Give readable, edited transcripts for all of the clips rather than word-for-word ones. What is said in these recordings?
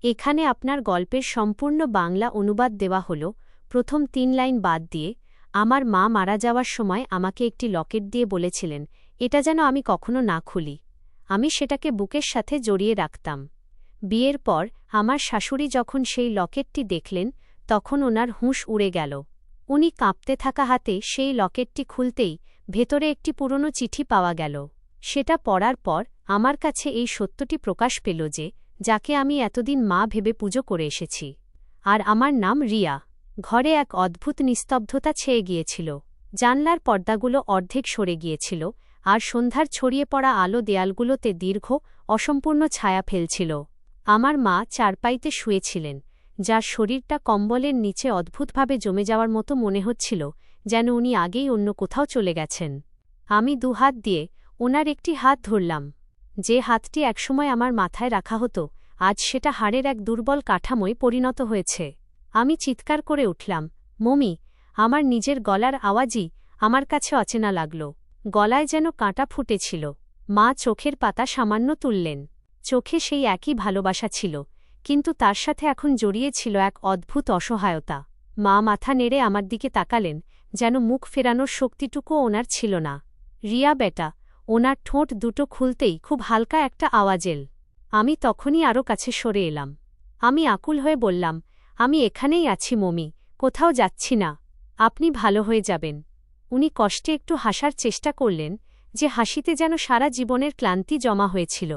এখানে আপনার গল্পের সম্পূর্ণ বাংলা অনুবাদ দেওয়া হল। প্রথম ৩ লাইন বাদ দিয়ে। আমার মা মারা যাওয়ার সময় আমাকে একটি লকেট দিয়ে বলেছিলেন, এটা যেন আমি কখনো না খুলি। আমি সেটাকে বুকের সাথে জড়িয়ে রাখতাম। বিয়ের পর আমার শাশুড়ি যখন সেই লকেটটি দেখলেন, তখন ওনার হুঁশ উড়ে গেল। উনি কাঁপতে থাকা হাতে সেই লকেটটি খুলতেই ভেতরে একটি পুরনো চিঠি পাওয়া গেল। সেটা পড়ার পর আমার কাছে এই সত্যটি প্রকাশ পেল যে, যাকে আমি এতদিন মা ভেবে পুজো করে এসেছি, আর আমার নাম রিয়া। ঘরে এক অদ্ভুত নিস্তব্ধতা ছেয়ে গিয়েছিল। জানলার পর্দাগুলো অর্ধেক সরে গিয়েছিল, আর সন্ধ্যার ছড়িয়ে পড়া আলো দেয়ালগুলোতে দীর্ঘ, অসম্পূর্ণ ছায়া ফেলছিল। আমার মা চারপাইতে শুয়েছিলেন, যার শরীরটা কম্বলের নিচে অদ্ভুতভাবে জমে যাওয়ার মতো মনে হচ্ছিল, যেন উনি আগেই অন্য কোথাও চলে গেছেন। আমি দুহাত দিয়ে ওনার একটি হাত ধরলাম। যে হাতটি একসময় আমার মাথায় রাখা হতো, আজ সেটা হাড়ের এক দুর্বল কাঠামোয় পরিণত হয়েছে। আমি চিৎকার করে উঠলাম, মমি! আমার নিজের গলার আওয়াজই আমার কাছে অচেনা লাগল। গলায় যেন কাঁটা ফুটেছিল। মা চোখের পাতা সামান্য তুললেন। চোখে সেই একই ভালোবাসা ছিল, কিন্তু তার সাথে এখন জড়িয়ে ছিল এক অদ্ভুত অসহায়তা। মা মাথা নেড়ে আমার দিকে তাকালেন, যেন মুখ ফেরানোর শক্তিটুকুও ওনার ছিল না। রিয়া বেটা! ওনার ঠোঁট দুটো খুলতেই খুব হালকা একটা আওয়াজ এল। আমি তখনই আরও কাছে সরে এলাম। আমি আকুল হয়ে বললাম, আমি এখানেই আছি মমি, কোথাও যাচ্ছি না। আপনি ভালো হয়ে যাবেন। উনি কষ্টে একটু হাসার চেষ্টা করলেন, যে হাসিতে যেন সারা জীবনের ক্লান্তি জমা হয়েছিল।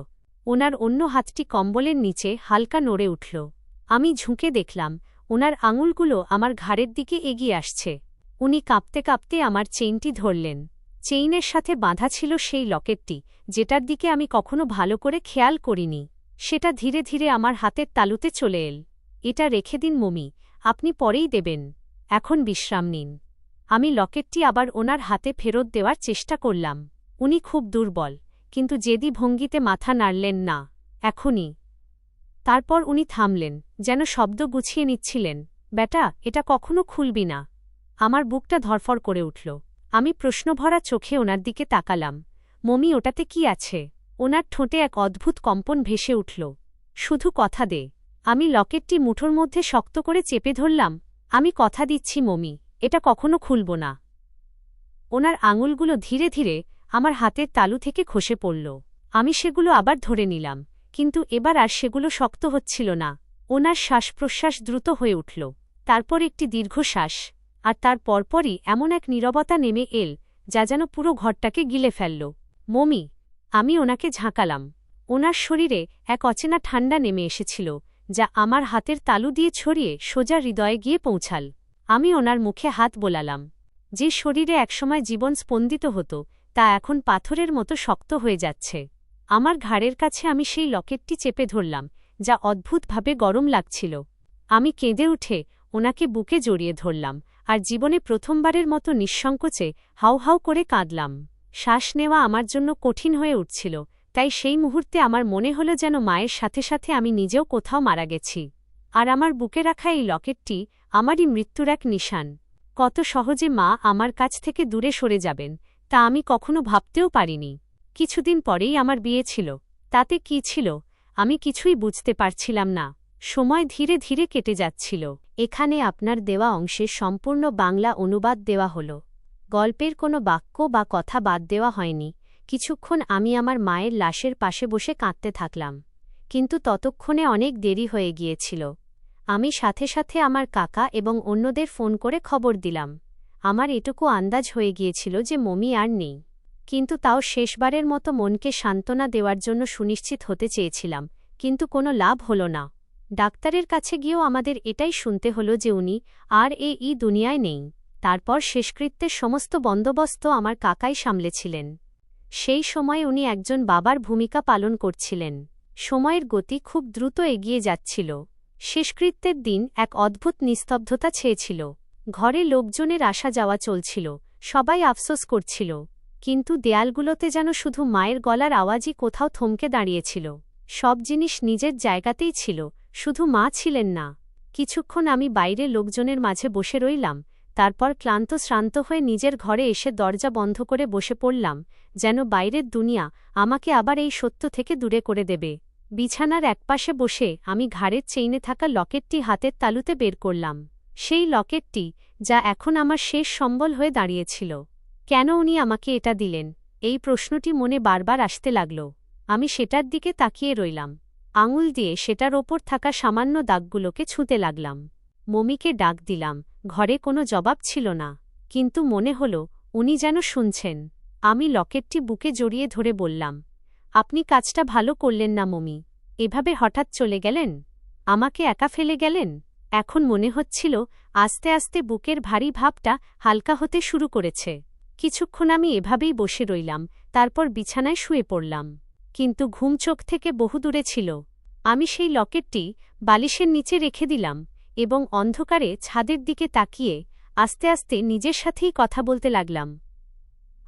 ওনার অন্য হাতটি কম্বলের নিচে হালকা নড়ে উঠল। আমি ঝুঁকে দেখলাম, ওনার আঙুলগুলো আমার ঘাড়ের দিকে এগিয়ে আসছে। উনি কাঁপতে কাঁপতে আমার চেইনটি ধরলেন। চেইনের সাথে বাঁধা ছিল সেই লকেটটি, যেটার দিকে আমি কখনো ভালো করে খেয়াল করিনি। সেটা ধীরে ধীরে আমার হাতের তালুতে চলে এল। এটা রেখে দিন মমি, আপনি পরেই দেবেন। এখন বিশ্রাম নিন। আমি লকেটটি আবার ওনার হাতে ফেরত দেওয়ার চেষ্টা করলাম। উনি খুব দুর্বল, কিন্তু জেদি ভঙ্গিতে মাথা নাড়লেন না। এখনই। তারপর উনি থামলেন, যেন শব্দ গুছিয়ে নিচ্ছিলেন। বেটা, এটা কখনো খুলবি না। আমার বুকটা ধরফর করে উঠল। আমি প্রশ্নভরা চোখে ওনার দিকে তাকালাম। মমি, ওটাতে কি আছে? ওনার ঠোঁটে এক অদ্ভুত কম্পন ভেসে উঠল। শুধু কথা দে। আমি লকেটটি মুঠোর মধ্যে শক্ত করে চেপে ধরলাম। আমি কথা দিচ্ছি মমি, এটা কখনো খুলব না। ওনার আঙুলগুলো ধীরে ধীরে আমার হাতের তালু থেকে খসে পড়ল। আমি সেগুলো আবার ধরে নিলাম, কিন্তু এবার আর সেগুলো শক্ত হচ্ছিল না। ওনার শ্বাস প্রশ্বাস দ্রুত হয়ে উঠল। তারপর একটি দীর্ঘশ্বাস, আর তার পরপরই এমন এক নীরবতা নেমে এল, যা যেন পুরো ঘরটাকে গিলে ফেলল। মমি! আমি ওনাকে ঝাঁকালাম। ওনার শরীরে এক অচেনা ঠান্ডা নেমে এসেছিল, যা আমার হাতের তালু দিয়ে ছড়িয়ে সোজা হৃদয়ে গিয়ে পৌঁছাল। আমি ওনার মুখে হাত বোলালাম। যে শরীরে একসময় জীবন স্পন্দিত হতো, তা এখন পাথরের মতো শক্ত হয়ে যাচ্ছে। আমার ঘাড়ের কাছে আমি সেই লকেটটি চেপে ধরলাম, যা অদ্ভুতভাবে গরম লাগছিল। আমি কেঁদে উঠে ওনাকে বুকে জড়িয়ে ধরলাম, আর জীবনে প্রথমবারের মতো নিঃসংকোচে হাউ হাউ করে কাঁদলাম। শ্বাস নেওয়া আমার জন্য কঠিন হয়ে উঠছিল, তাই সেই মুহূর্তে আমার মনে হল যেন মায়ের সাথে সাথে আমি নিজেও কোথাও মারা গেছি। আর আমার বুকে রাখা এই লকেটটি আমারই মৃত্যুর এক নিশান। কত সহজে মা আমার কাছ থেকে দূরে সরে যাবেন, তা আমি কখনো ভাবতেও পারিনি। কিছুদিন পরেই আমার বিয়ে ছিল। তাতে কি ছিল, আমি কিছুই বুঝতে পারছিলাম না। সময় ধীরে ধীরে কেটে যাচ্ছিল। এখানে আপনার দেওয়া অংশে সম্পূর্ণ বাংলা অনুবাদ দেওয়া হল। গল্পের কোনো বাক্য বা কথা বাদ দেওয়া হয়নি। কিছুক্ষণ আমি আমার মায়ের লাশের পাশে বসে কাঁদতে থাকলাম, কিন্তু ততক্ষণে অনেক দেরি হয়ে গিয়েছিল। আমি সাথে সাথে আমার কাকা এবং অন্যদের ফোন করে খবর দিলাম। আমার এটুকু আন্দাজ হয়ে গিয়েছিল যে মমি আর নেই, কিন্তু তাও শেষবারের মতো মনকে সান্ত্বনা দেওয়ার জন্য সুনিশ্চিত হতে চেয়েছিলাম, কিন্তু কোনো লাভ হল না। ডাক্তারের কাছে গিয়েও আমাদের এটাই শুনতে হল যে উনি আর এই দুনিয়ায় নেই। তারপর শেষকৃত্যের সমস্ত বন্দোবস্ত আমার কাকাই সামলেছিলেন। সেই সময় উনি একজন বাবার ভূমিকা পালন করছিলেন। সময়ের গতি খুব দ্রুত এগিয়ে যাচ্ছিল। শেষকৃত্যের দিন এক অদ্ভুত নিস্তব্ধতা ছেয়েছিল। ঘরে লোকজনের আসা যাওয়া চলছিল, সবাই আফসোস করছিল, কিন্তু দেয়ালগুলোতে যেন শুধু মায়ের গলার আওয়াজই কোথাও থমকে দাঁড়িয়েছিল। সব জিনিস নিজের জায়গাতেই ছিল, শুধু মা ছিলেন না। কিছুক্ষণ আমি বাইরে লোকজনের মাঝে বসে রইলাম, তারপর ক্লান্ত শ্রান্ত হয়ে নিজের ঘরে এসে দরজা বন্ধ করে বসে পড়লাম, যেন বাইরের দুনিয়া আমাকে আবার এই সত্য থেকে দূরে করে দেবে। বিছানার একপাশে বসে আমি ঘাড়ের চেইনে থাকা লকেটটি হাতের তালুতে বের করলাম। সেই লকেটটি, যা এখন আমার শেষ সম্বল হয়ে দাঁড়িয়েছিল। কেন উনি আমাকে এটা দিলেন, এই প্রশ্নটি মনে বারবার আসতে লাগল। আমি সেটার দিকে তাকিয়ে রইলাম। আঙুল দিয়ে সেটার ওপর থাকা সামান্য দাগগুলোকে ছুঁতে লাগলাম। মমিকে ডাক দিলাম, ঘরে কোনো জবাব ছিল না, কিন্তু মনে হল উনি যেন শুনছেন। আমি লকেটটি বুকে জড়িয়ে ধরে বললাম, আপনি কাজটা ভালো করলেন না মমি। এভাবে হঠাৎ চলে গেলেন, আমাকে একা ফেলে গেলেন। এখন মনে হচ্ছিল আস্তে আস্তে বুকের ভারী ভাবটা হালকা হতে শুরু করেছে। কিছুক্ষণ আমি এভাবেই বসে রইলাম, তারপর বিছানায় শুয়ে পড়লাম। কিন্তু ঘুম চোখ থেকে বহুদূরে ছিল। আমি সেই লকেটটি বালিশের নিচে রেখে দিলাম এবং অন্ধকারে ছাদের দিকে তাকিয়ে আস্তে আস্তে নিজের সাথেই কথা বলতে লাগলাম।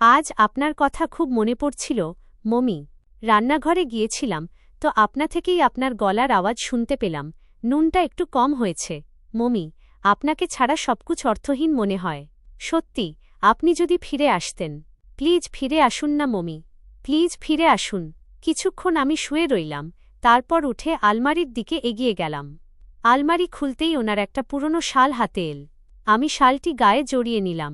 আজ আপনার কথা খুব মনে পড়ছিল মমি। রান্নাঘরে গিয়েছিলাম তো আপনা থেকেই আপনার গলার আওয়াজ শুনতে পেলাম। নুনটা একটু কম হয়েছে মমি। আপনাকে ছাড়া সবকিছু অর্থহীন মনে হয়। সত্যি, আপনি যদি ফিরে আসতেন। প্লিজ ফিরে আসুন না মমি, প্লিজ ফিরে আসুন। কিছুক্ষণ আমি শুয়ে রইলাম, তারপর উঠে আলমারির দিকে এগিয়ে গেলাম। আলমারি খুলতেই ওনার একটা পুরনো শাল হাতে এল। আমি শালটি গায়ে জড়িয়ে নিলাম।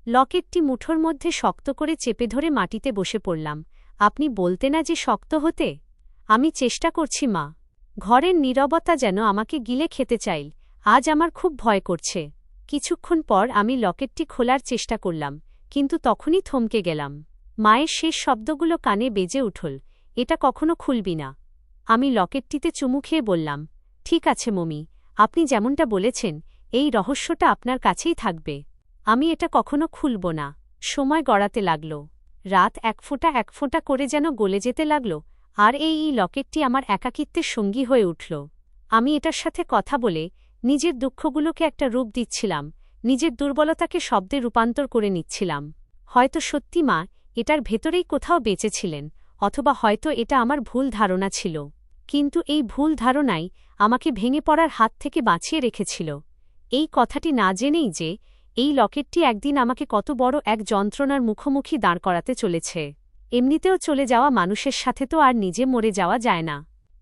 লকেটটি মুঠোর মধ্যে শক্ত করে চেপে ধরে মাটিতে বসে পড়লাম। আপনি বলতে না যে শক্ত হতে? আমি চেষ্টা করছি মা। ঘরের নীরবতা যেন আমাকে গিলে খেতে চাইল। আজ আমার খুব ভয় করছে। কিছুক্ষণ পর আমি লকেটটি খোলার চেষ্টা করলাম, কিন্তু তখনই থমকে গেলাম। মায়ের শেষ শব্দগুলো কানে বেজে উঠল, এটা কখনো খুলবি না। আমি লকেটটিতে চুমু খেয়ে বললাম, ঠিক আছে মমি, আপনি যেমনটা বলেছেন এই রহস্যটা আপনার কাছেই থাকবে। আমি এটা কখনো খুলব না। সময় গড়াতে লাগল। রাত এক ফোঁটা করে যেন গলে যেতে লাগল, আর এই লকেটটি আমার একাকিত্বের সঙ্গী হয়ে উঠল। আমি এটার সাথে কথা বলে নিজের দুঃখগুলোকে একটা রূপ দিচ্ছিলাম, নিজের দুর্বলতাকে শব্দে রূপান্তর করে নিচ্ছিলাম। হয়তো সত্যি মা এটার ভেতরেই কোথাও বেঁচেছিলেন, অথবা হয়তো এটা আমার ভুল ধারণা ছিল। কিন্তু এই ভুল ধারণাই আমাকে ভেঙে পড়ার হাত থেকে বাঁচিয়ে রেখেছিল। এই কথাটি না জেনেই যে এই লকেটটি একদিন আমাকে কত বড় এক যন্ত্রণার মুখোমুখি দাঁড় করাতে চলেছে। এমনিতেও চলে যাওয়া মানুষের সাথে তো আর নিজে মরে যাওয়া যায় না।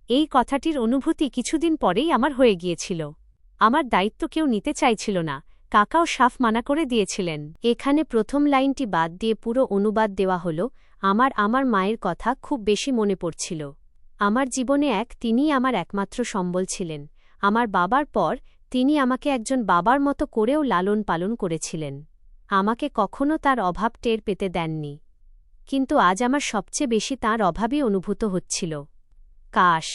এই কথাটির অনুভূতি কিছুদিন পরেই আমার হয়ে গিয়েছিল। আমার দায়িত্ব কেউ নিতে চাইছিল না, কাকাও সাফ মানা করে দিয়েছিলেন। এখানে প্রথম লাইনটি বাদ দিয়ে পুরো অনুবাদ দেওয়া হল। আমার মায়ের কথা খুব বেশি মনে পড়ছিল। আমার জীবনে তিনিই আমার একমাত্র সম্বল ছিলেন। আমার বাবার পর তিনি আমাকে একজন বাবার মতো করেও লালন পালন করেছিলেন। আমাকে কখনো তার অভাব টের পেতে দেননি। কিন্তু আজ আমার সবচেয়ে বেশি তাঁর অভাবই অনুভূত হচ্ছিল। কাশ,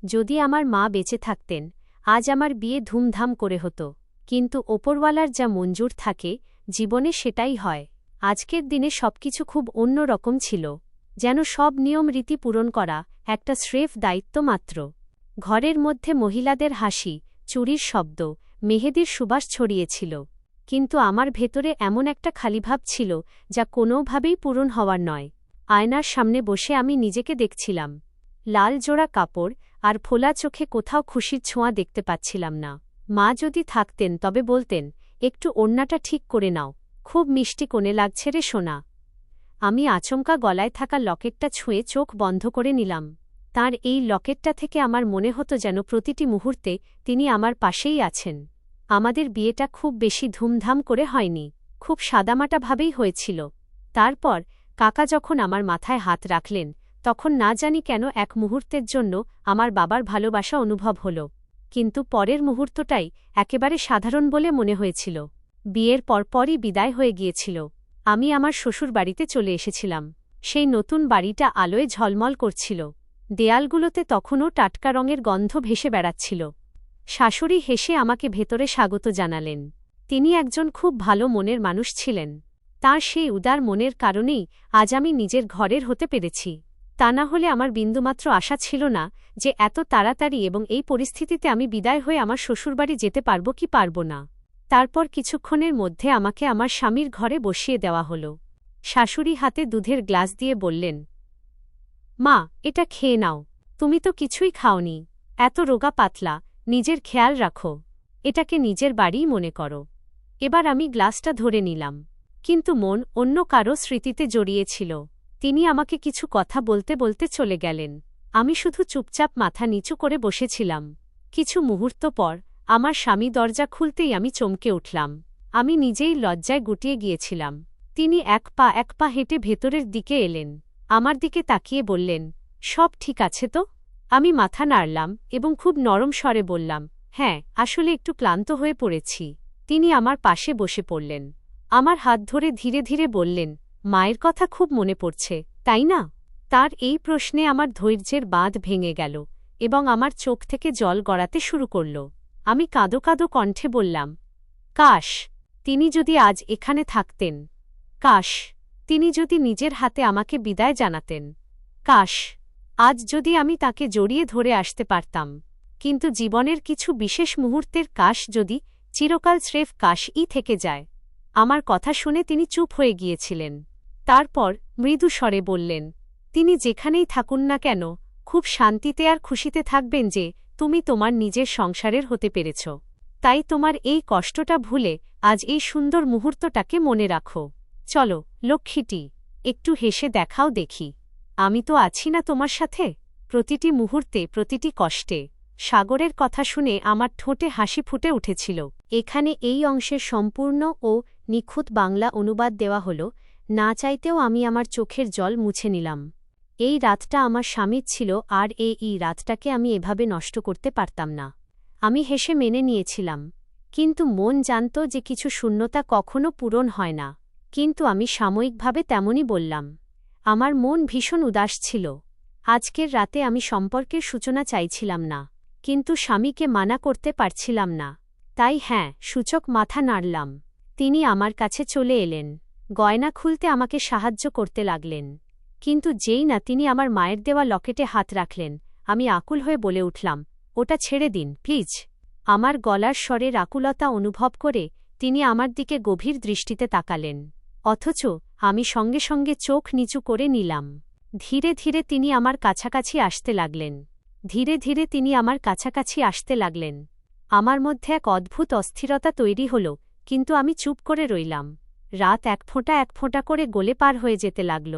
যদি আমার মা বেঁচে থাকতেন, আজ আমার বিয়ে ধুমধাম করে হতো। কিন্তু ওপরওয়ালার যা মঞ্জুর থাকে জীবনে সেটাই হয়। আজকের দিনে সবকিছু খুব অন্য রকম ছিল, যেন সব নিয়ম রীতি পূরণ করা একটা স্রেফ দায়িত্ব মাত্র। ঘরের মধ্যে মহিলাদের হাসি, চুরির শব্দ, মেহেদির সুবাস ছড়িয়েছিল, কিন্তু আমার ভেতরে এমন একটা খালিভাব ছিল যা কোনোভাবেই পূরণ হওয়ার নয়। আয়নার সামনে বসে আমি নিজেকে দেখছিলাম। লাল জোড়া কাপড় আর ফোলা চোখে কোথাও খুশির ছোঁয়া দেখতে পাচ্ছিলাম না। মা যদি থাকতেন তবে বলতেন, একটু ওড়নাটা ঠিক করে নাও, খুব মিষ্টি কোণে লাগছে রে সোনা। আমি আচমকা গলায় থাকা লকেটটা ছুঁয়ে চোখ বন্ধ করে নিলাম। তাঁর এই লকেটটা থেকে আমার মনে হতো যেন প্রতিটি মুহূর্তে তিনি আমার পাশেই আছেন। আমাদের বিয়েটা খুব বেশি ধুমধাম করে হয়নি, খুব সাদামাটাভাবেই হয়েছিল। তারপর কাকা যখন আমার মাথায় হাত রাখলেন, তখন না জানি কেন এক মুহূর্তের জন্য আমার বাবার ভালোবাসা অনুভব হল। কিন্তু পরের মুহূর্তটাই একেবারে সাধারণ বলে মনে হয়েছিল। বিয়ের পরপরই বিদায় হয়ে গিয়েছিল। আমি আমার শ্বশুর বাড়িতে চলে এসেছিলাম। সেই নতুন বাড়িটা আলোয় ঝলমল করছিল। দেয়ালগুলোতে তখনও টাটকা রঙের গন্ধ ভেসে বেড়াচ্ছিল। শাশুড়ি হেসে আমাকে ভেতরে স্বাগত জানালেন। তিনি একজন খুব ভালো মনের মানুষ ছিলেন। তাঁর সেই উদার মনের কারণেই আজ আমি নিজের ঘরের হতে পেরেছি। তা না হলে আমার বিন্দুমাত্র আশা ছিল না যে এত তাড়াতাড়ি এবং এই পরিস্থিতিতে আমি বিদায় হয়ে আমার শ্বশুরবাড়ি যেতে পারব কি পারব না। তারপর কিছুক্ষণের মধ্যে আমাকে আমার স্বামীর ঘরে বসিয়ে দেওয়া হল। শাশুড়ি হাতে দুধের গ্লাস দিয়ে বললেন, মা, এটা খেয়ে নাও। তুমি তো কিছুই খাওনি, এত রোগা পাতলা, নিজের খেয়াল রাখো। এটাকে নিজের বাড়িই মনে করো। এবার আমি গ্লাসটা ধরে নিলাম, কিন্তু মন অন্য কারো স্মৃতিতে জড়িয়েছিল। তিনি আমাকে কিছু কথা বলতে বলতে চলে গেলেন। আমি শুধু চুপচাপ মাথা নিচু করে বসেছিলাম। কিছু মুহূর্ত পর আমার স্বামী দরজা খুলতেই আমি চমকে উঠলাম। আমি নিজেই লজ্জায় গুটিয়ে গিয়েছিলাম। তিনি এক পা হেঁটে ভেতরের দিকে এলেন। আমার দিকে তাকিয়ে বললেন, সব ঠিক আছে তো? আমি মাথা নাড়লাম এবং খুব নরম স্বরে বললাম, হ্যাঁ, আসলে একটু ক্লান্ত হয়ে পড়েছি। তিনি আমার পাশে বসে পড়লেন। আমার হাত ধরে ধীরে ধীরে বললেন, মায়ের কথা খুব মনে পড়ছে, তাই না? তার এই প্রশ্নে আমার ধৈর্যের বাঁধ ভেঙে গেল এবং আমার চোখ থেকে জল গড়াতে শুরু করল। আমি কাঁদো কাঁদো কণ্ঠে বললাম, কাশ তিনি যদি আজ এখানে থাকতেন, কাশ তিনি যদি নিজের হাতে আমাকে বিদায় জানাতেন, কাশ আজ যদি আমি তাকে জড়িয়ে ধরে আসতে পারতাম। কিন্তু জীবনের কিছু বিশেষ মুহূর্তের কাশ যদি চিরকাল স্রেফ কাশই থেকে যায়। আমার কথা শুনে তিনি চুপ হয়ে গিয়েছিলেন। তারপর মৃদু স্বরে বললেন, তিনি যেখানেই থাকুন না কেন খুব শান্তিতে আর খুশিতে থাকবেন যে তুমি তোমার নিজের সংসারের হতে পেরেছ। তাই তোমার এই কষ্টটা ভুলে আজ এই সুন্দর মুহূর্তটাকে মনে রাখো। চলো লক্ষ্মীটি, একটু হেসে দেখাও দেখি। আমি তো আছি না তোমার সাথে, প্রতিটি মুহূর্তে, প্রতিটি কষ্টে। সাগরের কথা শুনে আমার ঠোঁটে হাসি ফুটে উঠেছিল। এখানে এই অংশের সম্পূর্ণ ও নিখুঁত বাংলা অনুবাদ দেওয়া হল। না চাইতেও আমি আমার চোখের জল মুছে নিলাম। এই রাতটা আমার স্বামীর ছিল আর এই রাতটাকে আমি এভাবে নষ্ট করতে পারতাম না। আমি হেসে মেনে নিয়েছিলাম, কিন্তু মন জানত যে কিছু শূন্যতা কখনো পূরণ হয় না। কিন্তু আমি সাময়িকভাবে তেমনই বললাম। আমার মন ভীষণ উদাস ছিল। আজকের রাতে আমি সম্পর্কের সূচনা চাইছিলাম না, কিন্তু স্বামীকে মানা করতে পারছিলাম না। তাই হ্যাঁ, সূচক মাথা নাড়লাম। তিনি আমার কাছে চলে এলেন, গয়না খুলতে আমাকে সাহায্য করতে লাগলেন। কিন্তু যেই না তিনি আমার মায়ের দেওয়া লকেটে হাত রাখলেন, আমি আকুল হয়ে বলে উঠলাম, ওটা ছেড়ে দিন প্লিজ। আমার গলার স্বরের আকুলতা অনুভব করে তিনি আমার দিকে গভীর দৃষ্টিতে তাকালেন। অথচ আমি সঙ্গে সঙ্গে চোখ নিচু করে নিলাম। ধীরে ধীরে তিনি আমার কাছাকাছি আসতে লাগলেন। ধীরে ধীরে তিনি আমার কাছাকাছি আসতে লাগলেন। আমার মধ্যে এক অদ্ভুত অস্থিরতা তৈরি হল, কিন্তু আমি চুপ করে রইলাম। রাত এক ফোঁটা করে গলে পার হয়ে যেতে লাগল,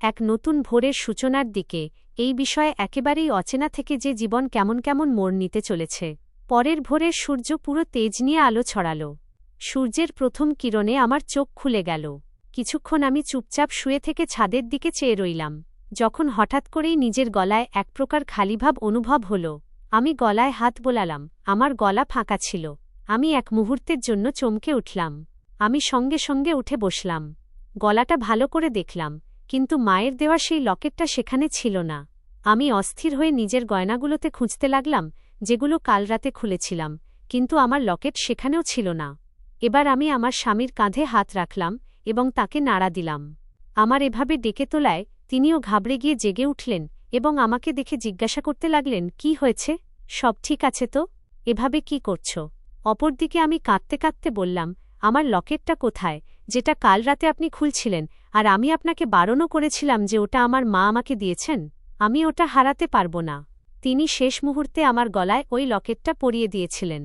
এক নতুন ভোরের সূচনার দিকে। এই বিষয়ে একেবারেই অচেনা থেকে যে জীবন কেমন কেমন মোড় নিতে চলেছে। পরের ভোরের সূর্য পুরো তেজ নিয়ে আলো ছড়াল। সূর্যের প্রথম কিরণে আমার চোখ খুলে গেল। কিছুক্ষণ আমি চুপচাপ শুয়ে থেকে ছাদের দিকে চেয়ে রইলাম, যখন হঠাৎ করেই নিজের গলায় এক প্রকার খালিভাব অনুভব হল। আমি গলায় হাত বোলালাম, আমার গলা ফাঁকা ছিল। আমি এক মুহূর্তের জন্য চমকে উঠলাম। আমি সঙ্গে সঙ্গে উঠে বসলাম। গলাটা ভালো করে দেখলাম, কিন্তু মায়ের দেওয়া সেই লকেটটা সেখানে ছিল না। আমি অস্থির হয়ে নিজের গয়নাগুলোতে খুঁজতে লাগলাম, যেগুলো কাল রাতে খুলেছিলাম, কিন্তু আমার লকেট সেখানেও ছিল না। এবার আমি আমার স্বামীর কাঁধে হাত রাখলাম এবং তাকে নাড়া দিলাম। আমার এভাবে ডেকে তোলায় তিনিও ঘাবড়ে গিয়ে জেগে উঠলেন এবং আমাকে দেখে জিজ্ঞাসা করতে লাগলেন, কি হয়েছে, সব ঠিক আছে তো? এভাবে কি করছ? অপরদিকে আমি কাঁদতে কাঁদতে বললাম, আমার লকেটটা কোথায়, যেটা কাল রাতে আপনি খুলছিলেন, আর আমি আপনাকে বারণও করেছিলাম যে ওটা আমার মা আমাকে দিয়েছেন। আমি ওটা হারাতে পারব না। তিনি শেষ মুহূর্তে আমার গলায় ওই লকেটটা পরিয়ে দিয়েছিলেন।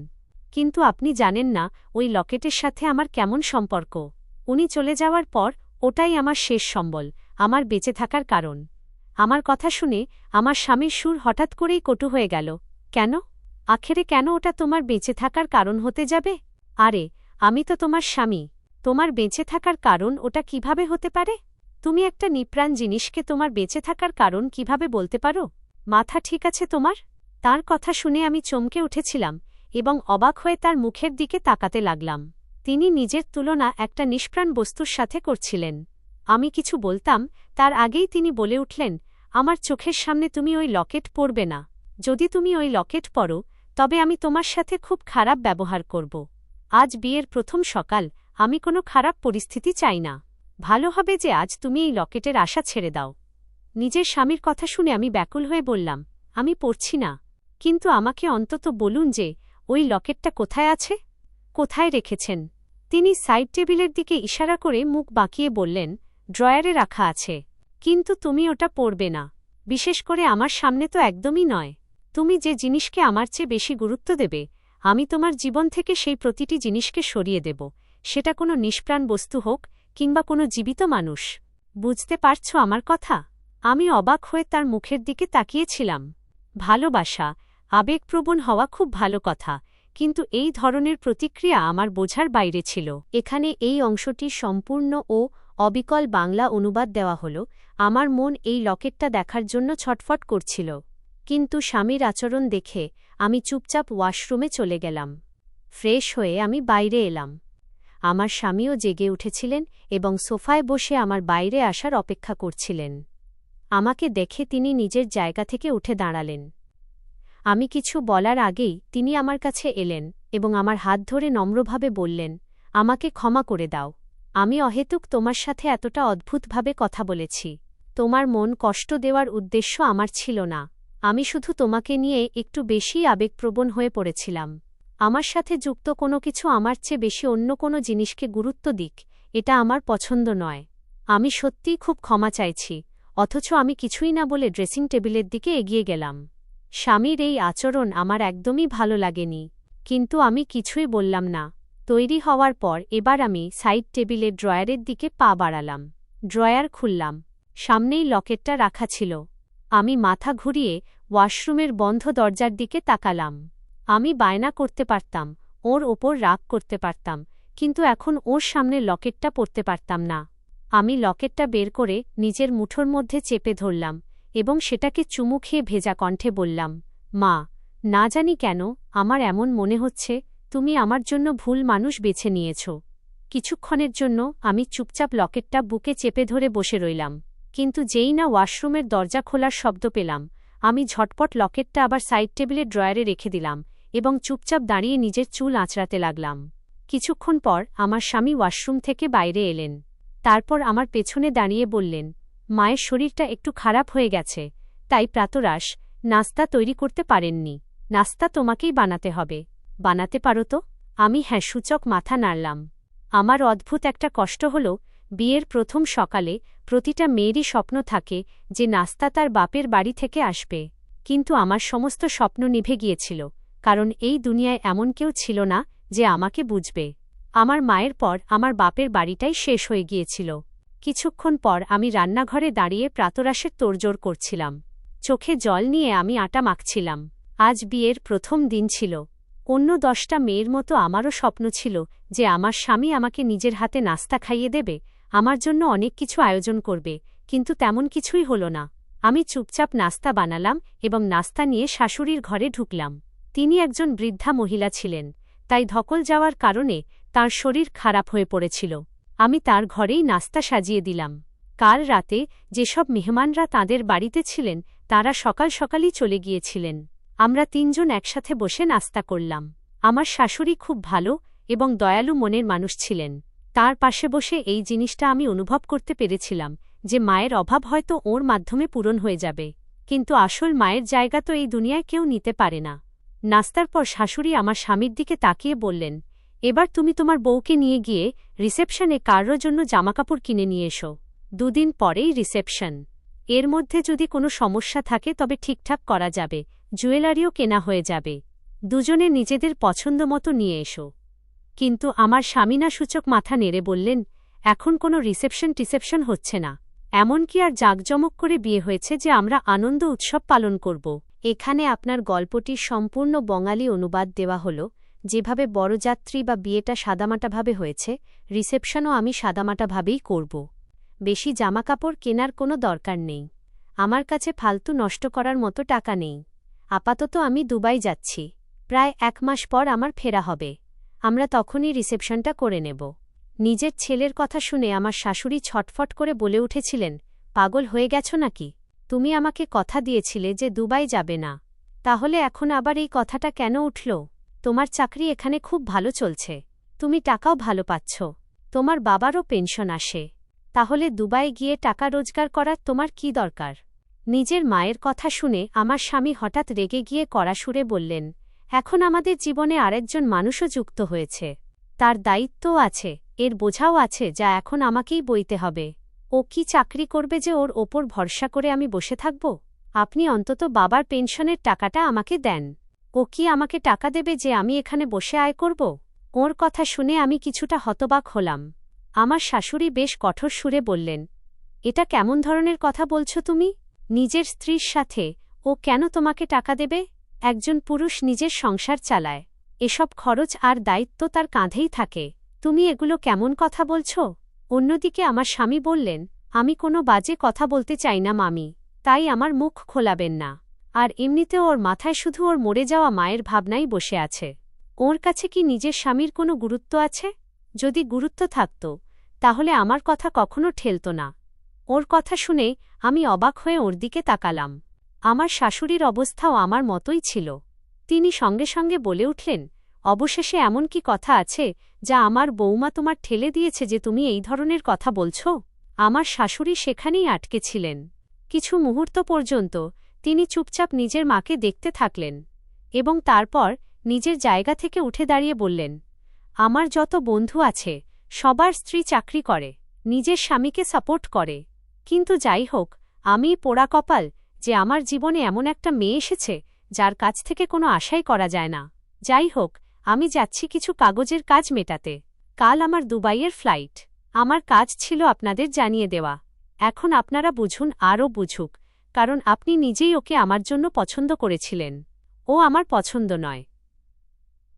কিন্তু আপনি জানেন না ওই লকেটের সাথে আমার কেমন সম্পর্ক। উনি চলে যাওয়ার পর ওটাই আমার শেষ সম্বল, আমার বেঁচে থাকার কারণ। আমার কথা শুনে আমার স্বামীর সুর হঠাৎ করেই কটু হয়ে গেল। কেন? আখেরে কেন ওটা তোমার বেঁচে থাকার কারণ হতে যাবে? আরে, আমি তো তোমার স্বামী। তোমার বেঁচে থাকার কারণ ওটা কিভাবে হতে পারে? তুমি একটা নিপ্রাণ জিনিসকে তোমার বেঁচে থাকার কারণ কিভাবে বলতে পারো? মাথা ঠিক আছে তোমার? তার কথা শুনে আমি চমকে উঠেছিলাম এবং অবাক হয়ে তার মুখের দিকে তাকাতে লাগলাম। তিনি নিজের তুলনা একটা নিষ্প্রাণ বস্তুর সাথে করছিলেন। আমি কিছু বলতাম তার আগেই তিনি বলে উঠলেন, আমার চোখের সামনে তুমি ওই লকেট পরবে না। যদি তুমি ওই লকেট পরো, তবে আমি তোমার সাথে খুব খারাপ ব্যবহার করব। আজ বিয়ের প্রথম সকাল, আমি কোনো খারাপ পরিস্থিতি চাই না। ভালো হবে যে আজ তুমি এই লকেটের আশা ছেড়ে দাও। নিজের স্বামীর কথা শুনে আমি ব্যাকুল হয়ে বললাম, আমি পড়ছি না। কিন্তু আমাকে অন্তত বলুন যে ওই লকেটটা কোথায় আছে, কোথায় রেখেছেন? তিনি সাইড টেবিলের দিকে ইশারা করে মুখ বাঁকিয়ে বললেন, ড্রয়ারে রাখা আছে। কিন্তু তুমি ওটা পরবে না, বিশেষ করে আমার সামনে তো একদমই নয়। তুমি যে জিনিসকে আমার চেয়ে বেশি গুরুত্ব দেবে, আমি তোমার জীবন থেকে সেই প্রতিটি জিনিসকে সরিয়ে দেব, সেটা কোনো নিষ্প্রাণ বস্তু হোক কিংবা কোনো জীবিত মানুষ। বুঝতে পারছ আমার কথা? আমি অবাক হয়ে তার মুখের দিকে তাকিয়েছিলাম। ভালোবাসা, আবেগপ্রবণ হওয়া খুব ভালো কথা, কিন্তু এই ধরনের প্রতিক্রিয়া আমার বোঝার বাইরে ছিল। এখানে এই অংশটি সম্পূর্ণ ও অবিকল বাংলা অনুবাদ দেওয়া হল। আমার মন এই লকেটটা দেখার জন্য ছটফট করছিল, কিন্তু স্বামীর আচরণ দেখে আমি চুপচাপ ওয়াশরুমে চলে গেলাম। ফ্রেশ হয়ে আমি বাইরে এলাম। আমার স্বামীও জেগে উঠেছিলেন এবং সোফায় বসে আমার বাইরে আসার অপেক্ষা করছিলেন। আমাকে দেখে তিনি নিজের জায়গা থেকে উঠে দাঁড়ালেন। আমি কিছু বলার আগেই তিনি আমার কাছে এলেন এবং আমার হাত ধরে নম্রভাবে বললেন, আমাকে ক্ষমা করে দাও। আমি অহেতুক তোমার সাথে এতটা অদ্ভুতভাবে কথা বলেছি। তোমার মন কষ্ট দেওয়ার উদ্দেশ্য আমার ছিল না। আমি শুধু তোমাকে নিয়ে একটু বেশিই আবেগপ্রবণ হয়ে পড়েছিলাম। আমার সাথে যুক্ত কোনো কিছু আমার চেয়ে বেশি অন্য কোনো জিনিসকে গুরুত্ব দিক, এটা আমার পছন্দ নয়। আমি সত্যিই খুব ক্ষমা চাইছি। অথচ আমি কিছুই না বলে ড্রেসিং টেবিলের দিকে এগিয়ে গেলাম। স্বামীর এই আচরণ আমার একদমই ভালো লাগেনি, কিন্তু আমি কিছুই বললাম না। তৈরি হওয়ার পর এবার আমি সাইড টেবিলের ড্রয়ারের দিকে পা বাড়ালাম। ড্রয়ার খুললাম। সামনেই লকেটটা রাখা ছিল। আমি মাথা ঘুরিয়ে ওয়াশরুমের বন্ধ দরজার দিকে তাকালাম। আমি বায়না করতে পারতাম, ওর ওপর রাগ করতে পারতাম, কিন্তু এখন ওর সামনে লকেটটা পরতে পারতাম না। আমি লকেটটা বের করে নিজের মুঠোর মধ্যে চেপে ধরলাম এবং সেটাকে চুমু খেয়ে ভেজা কণ্ঠে বললাম, মা, না জানি কেন আমার এমন মনে হচ্ছে তুমি আমার জন্য ভুল মানুষ বেছে নিয়েছ। কিছুক্ষণের জন্য আমি চুপচাপ লকেটটা বুকে চেপে ধরে বসে রইলাম, কিন্তু যেই না ওয়াশরুমের দরজা খোলার শব্দ পেলাম, আমি ঝটপট লকেটটা আবার সাইড টেবিলের ড্রয়ারে রেখে দিলাম এবং চুপচাপ দাঁড়িয়ে নিজের চুল আঁচড়াতে লাগলাম। কিছুক্ষণ পর আমার স্বামী ওয়াশরুম থেকে বাইরে এলেন। তারপর আমার পেছনে দাঁড়িয়ে বললেন, মায়ের শরীরটা একটু খারাপ হয়ে গেছে, তাই প্রাতরাশ নাস্তা তৈরি করতে পারেননি। নাস্তা তোমাকেই বানাতে হবে। বানাতে পারো তো? আমি হ্যাঁ সূচক মাথা নাড়লাম। আমার অদ্ভুত একটা কষ্ট হল, বিয়ের প্রথম সকালে প্রতিটা মেয়েরই স্বপ্ন থাকে যে নাস্তা তার বাপের বাড়ি থেকে আসবে, কিন্তু আমার সমস্ত স্বপ্ন নিভে গিয়েছিল, কারণ এই দুনিয়ায় এমন কেউ ছিল না যে আমাকে বুঝবে। আমার মায়ের পর আমার বাপের বাড়িটাই শেষ হয়ে গিয়েছিল। কিছুক্ষণ পর আমি রান্নাঘরে দাঁড়িয়ে প্রাতরাশের তোড়জোড় করছিলাম। চোখে জল নিয়ে আমি আটা মাখছিলাম। আজ বিয়ের প্রথম দিন ছিল। অন্য 10টা মেয়ের মতো আমারও স্বপ্ন ছিল যে আমার স্বামী আমাকে নিজের হাতে নাস্তা খাইয়ে দেবে, আমার জন্য অনেক কিছু আয়োজন করবে, কিন্তু তেমন কিছুই হল না। আমি চুপচাপ নাস্তা বানালাম এবং নাস্তা নিয়ে শাশুড়ির ঘরে ঢুকলাম। তিনি একজন বৃদ্ধা মহিলা ছিলেন, তাই ধকল যাওয়ার কারণে তাঁর শরীর খারাপ হয়ে পড়েছিল। আমি তার ঘরেই নাস্তা সাজিয়ে দিলাম। কাল রাতে যেসব মেহমানরা তাঁদের বাড়িতে ছিলেন তাঁরা সকাল সকালই চলে গিয়েছিলেন। আমরা 3 জন একসাথে বসে নাস্তা করলাম। আমার শাশুড়ি খুব ভালো এবং দয়ালু মনের মানুষ ছিলেন। তার পাশে বসে এই জিনিসটা আমি অনুভব করতে পেরেছিলাম যে মায়ের অভাব হয়তো ওর মাধ্যমে পূরণ হয়ে যাবে, কিন্তু আসল মায়ের জায়গা তো এই দুনিয়ায় কেউ নিতে পারে না। নাস্তার পর শাশুড়ি আমার স্বামীর দিকে তাকিয়ে বললেন, এবার তুমি তোমার বউকে নিয়ে গিয়ে রিসেপশনে কারোর জন্য জামাকাপড় কিনে নিয়ে এসো। 2 দিন পরেই রিসেপশন। এর মধ্যে যদি কোনো সমস্যা থাকে তবে ঠিকঠাক করা যাবে, জুয়েলারিও কেনা হয়ে যাবে। দুজনে নিজেদের পছন্দ মতো নিয়ে এসো। কিন্তু আমার স্বামী না সূচক মাথা নেড়ে বললেন, এখন কোনো রিসেপশন হচ্ছে না। এমনকি আর জাঁকজমক করে বিয়ে হয়েছে যে আমরা আনন্দ উৎসব পালন করব। এখানে আপনার গল্পটির সম্পূর্ণ বঙালি অনুবাদ দেওয়া হল। যেভাবে বরযাত্রী বা বিয়েটা সাদামাটাভাবে হয়েছে, রিসেপশনও আমি সাদামাটাভাবেই করব। বেশি জামাকাপড় কেনার কোনো দরকার নেই। আমার কাছে ফালতু নষ্ট করার মতো টাকা নেই। আপাতত আমি দুবাই যাচ্ছি। প্রায় 1 মাস পর আমার ফেরা হবে। আমরা তখনই রিসেপশনটা করে নেব। নিজের ছেলের কথা শুনে আমার শাশুড়ি ছটফট করে বলে উঠেছিলেন, পাগল হয়ে গেছ নাকি? তুমি আমাকে কথা দিয়েছিলে যে দুবাই যাবে না, তাহলে এখন আবার এই কথাটা কেন উঠল? তোমার চাকরি এখানে খুব ভালো চলছে, তুমি টাকাও ভালো পাচ্ছ, তোমার বাবারও পেনশন আসে, তাহলে দুবাই গিয়ে টাকা রোজগার করার তোমার কি দরকার? নিজের মায়ের কথা শুনে আমার স্বামী হঠাৎ রেগে গিয়ে কড়া সুরে বললেন, এখন আমাদের জীবনে আরেকজন মানুষও যুক্ত হয়েছে। তার দায়িত্বও আছে, এর বোঝাও আছে, যা এখন আমাকেই বইতে হবে। ও কি চাকরি করবে যে ওর ওপর ভরসা করে আমি বসে থাকব? আপনি অন্তত বাবার পেনশনের টাকাটা আমাকে দেন। ও কি আমাকে টাকা দেবে যে আমি এখানে বসে আয় করব? ওর কথা শুনে আমি কিছুটা হতবাক হলাম। আমার শাশুড়ি বেশ কঠোর সুরে বললেন, এটা কেমন ধরনের কথা বলছো তুমি? নিজের স্ত্রীর সাথে ও কেন তোমাকে টাকা দেবে? একজন পুরুষ নিজের সংসার চালায়, এসব খরচ আর দায়িত্ব তার কাঁধেই থাকে। তুমি এগুলো কেমন কথা বলছ? অন্যদিকে আমার স্বামী বললেন, আমি কোনো বাজে কথা বলতে চাই না মামি, তাই আমার মুখ খোলাবেন না। আর এমনিতেও ওর মাথায় শুধু ওর মরে যাওয়া মায়ের ভাবনাই বসে আছে। ওর কাছে কি নিজের স্বামীর কোনো গুরুত্ব আছে? যদি গুরুত্ব থাকত তাহলে আমার কথা কখনো ঠেলত না। ওর কথা শুনে আমি অবাক হয়ে ওর দিকে তাকালাম। আমার শাশুড়ির অবস্থাও আমার মতোই ছিল। তিনি সঙ্গে সঙ্গে বলে উঠলেন, অবশেষে এমন কি কথা আছে যা আমার বৌমা তোমার ঠেলে দিয়েছে যে তুমি এই ধরনের কথা বলছ? আমার শাশুড়ি সেখানেই আটকে ছিলেন। কিছু মুহূর্ত পর্যন্ত তিনি চুপচাপ নিজের মাকে দেখতে থাকলেন এবং তারপর নিজের জায়গা থেকে উঠে দাঁড়িয়ে বললেন, আমার যত বন্ধু আছে সবার স্ত্রী চাকরি করে, নিজের স্বামীকে সাপোর্ট করে, কিন্তু যাই হোক, আমি পোড়া কপাল যে আমার জীবনে এমন একটা মেয়ে এসেছে যার কাছ থেকে কোনো আশাই করা যায় না। যাই হোক, আমি যাচ্ছি কিছু কাগজের কাজ মেটাতে। কাল আমার দুবাইয়ের ফ্লাইট। আমার কাজ ছিল আপনাদের জানিয়ে দেওয়া। এখন আপনারা বুঝুন আরও বুঝুক, কারণ আপনি নিজেই ওকে আমার জন্য পছন্দ করেছিলেন। ও আমার পছন্দ নয়।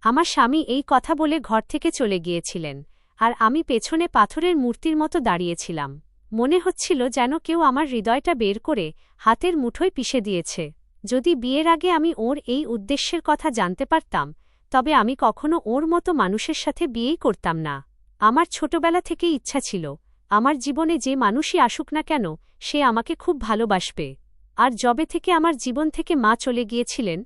আমার স্বামী এই কথা বলে ঘর থেকে চলে গিয়েছিলেন, আর আমি পেছনে পাথরের মূর্তির মতো দাঁড়িয়েছিলাম। মনে হচ্ছিল যেন কেউ আমার হৃদয়টা বের করে হাতের মুঠোয় পিষে দিয়েছে। যদি বিয়ের আগে আমি ওর এই উদ্দেশ্যের কথা জানতে পারতাম, তবে আমি কখনো ওর মতো মানুষের সাথে বিয়েই করতাম না। আমার ছোটবেলা থেকেই ইচ্ছা ছিল, আমার জীবনে যে মানুষই আসুক না কেন সে আমাকে খুব ভালোবাসবে। আর যবে থেকে আমার জীবন থেকে মা চলে গিয়েছিলেন,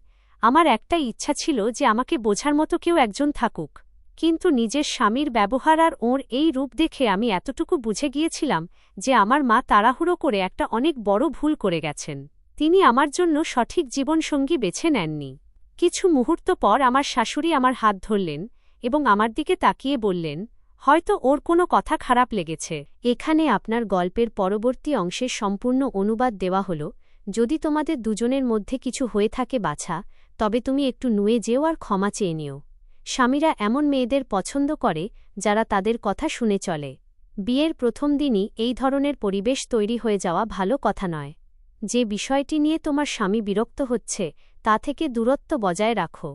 আমার একটাই ইচ্ছা ছিল যে আমাকে বোঝার মতো কেউ একজন থাকুক। কিন্তু নিজের স্বামীর ব্যবহার আর ওর এই রূপ দেখে আমি এতটুকু বুঝে গিয়েছিলাম যে আমার মা তাড়াহুড়ো করে একটা অনেক বড় ভুল করে গেছেন। তিনি আমার জন্য সঠিক জীবনসঙ্গী বেছে নেননি। কিছু মুহূর্ত পর আমার শাশুড়ি আমার হাত ধরলেন এবং আমার দিকে তাকিয়ে বললেন, হয়তো ওর কোনো কথা খারাপ লেগেছে। এখানে আপনার গল্পের পরবর্তী অংশের সম্পূর্ণ অনুবাদ দেওয়া হল। যদি তোমাদের দুজনের মধ্যে কিছু হয়ে থাকে বাছা, তবে তুমি একটু নুয়ে যেও আর ক্ষমা চেয়ে নিও। স্বামীরা এমন মেয়েদের পছন্দ করে যারা তাদের কথা শুনে চলে। বিয়ের প্রথম দিনই এই ধরনের পরিবেশ তৈরি হয়ে যাওয়া ভালো কথা নয়। যে বিষয়টি নিয়ে তোমার স্বামী বিরক্ত হচ্ছে তা থেকে দূরত্ব বজায় রাখো।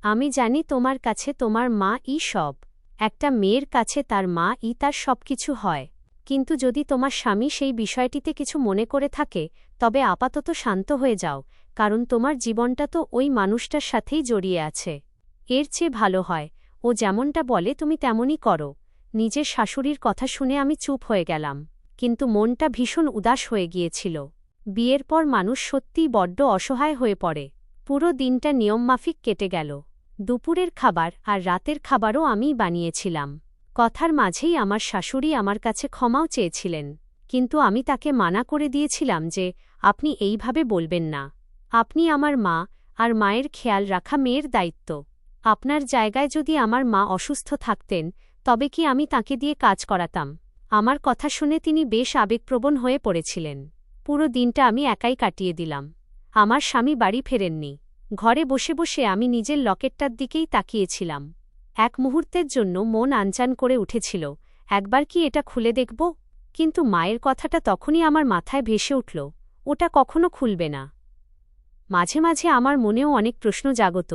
আমি জানি তোমার কাছে তোমার মা ই সব। একটা মেয়ের কাছে তার মা ই তার সবকিছু হয়। কিন্তু যদি তোমার স্বামী সেই বিষয়টিতে কিছু মনে করে থাকে, তবে আপাতত শান্ত হয়ে যাও, কারণ তোমার জীবনটা তো ওই মানুষটার সাথেই জড়িয়ে আছে। এর চেয়ে ভালো হয় ও যেমনটা বলে তুমি তেমনই করো। নিজের শাশুড়ির কথা শুনে আমি চুপ হয়ে গেলাম, কিন্তু মনটা ভীষণ উদাস হয়ে গিয়েছিল। বিয়ের পর মানুষ সত্যিই বড্ড অসহায় হয়ে পড়ে। পুরো দিনটা নিয়মমাফিক কেটে গেল। দুপুরের খাবার আর রাতের খাবারও আমিই বানিয়েছিলাম। কথার মাঝেই আমার শাশুড়ি আমার কাছে ক্ষমাও চেয়েছিলেন, কিন্তু আমি তাকে মানা করে দিয়েছিলাম যে আপনি এইভাবে বলবেন না। আপনি আমার মা, আর মায়ের খেয়াল রাখা মেয়ের দায়িত্ব। আপনার জায়গায় যদি আমার মা অসুস্থ থাকতেন, তবে কি আমি তাকে দিয়ে কাজ করাতাম? আমার কথা শুনে তিনি বেশ আবেগপ্রবণ হয়ে পড়েছিলেন। পুরো দিনটা আমি একাই কাটিয়ে দিলাম। আমার স্বামী বাড়ি ফেরেননি। ঘরে বসে বসে আমি নিজের লকেটটার দিকেই তাকিয়েছিলাম। এক মুহূর্তের জন্য মন আনচান করে উঠেছিল, একবার কি এটা খুলে দেখব? কিন্তু মায়ের কথাটা তখনই আমার মাথায় ভেসে উঠল, ওটা কখনো খুলবে না। মাঝে মাঝে আমার মনেও অনেক প্রশ্ন জাগত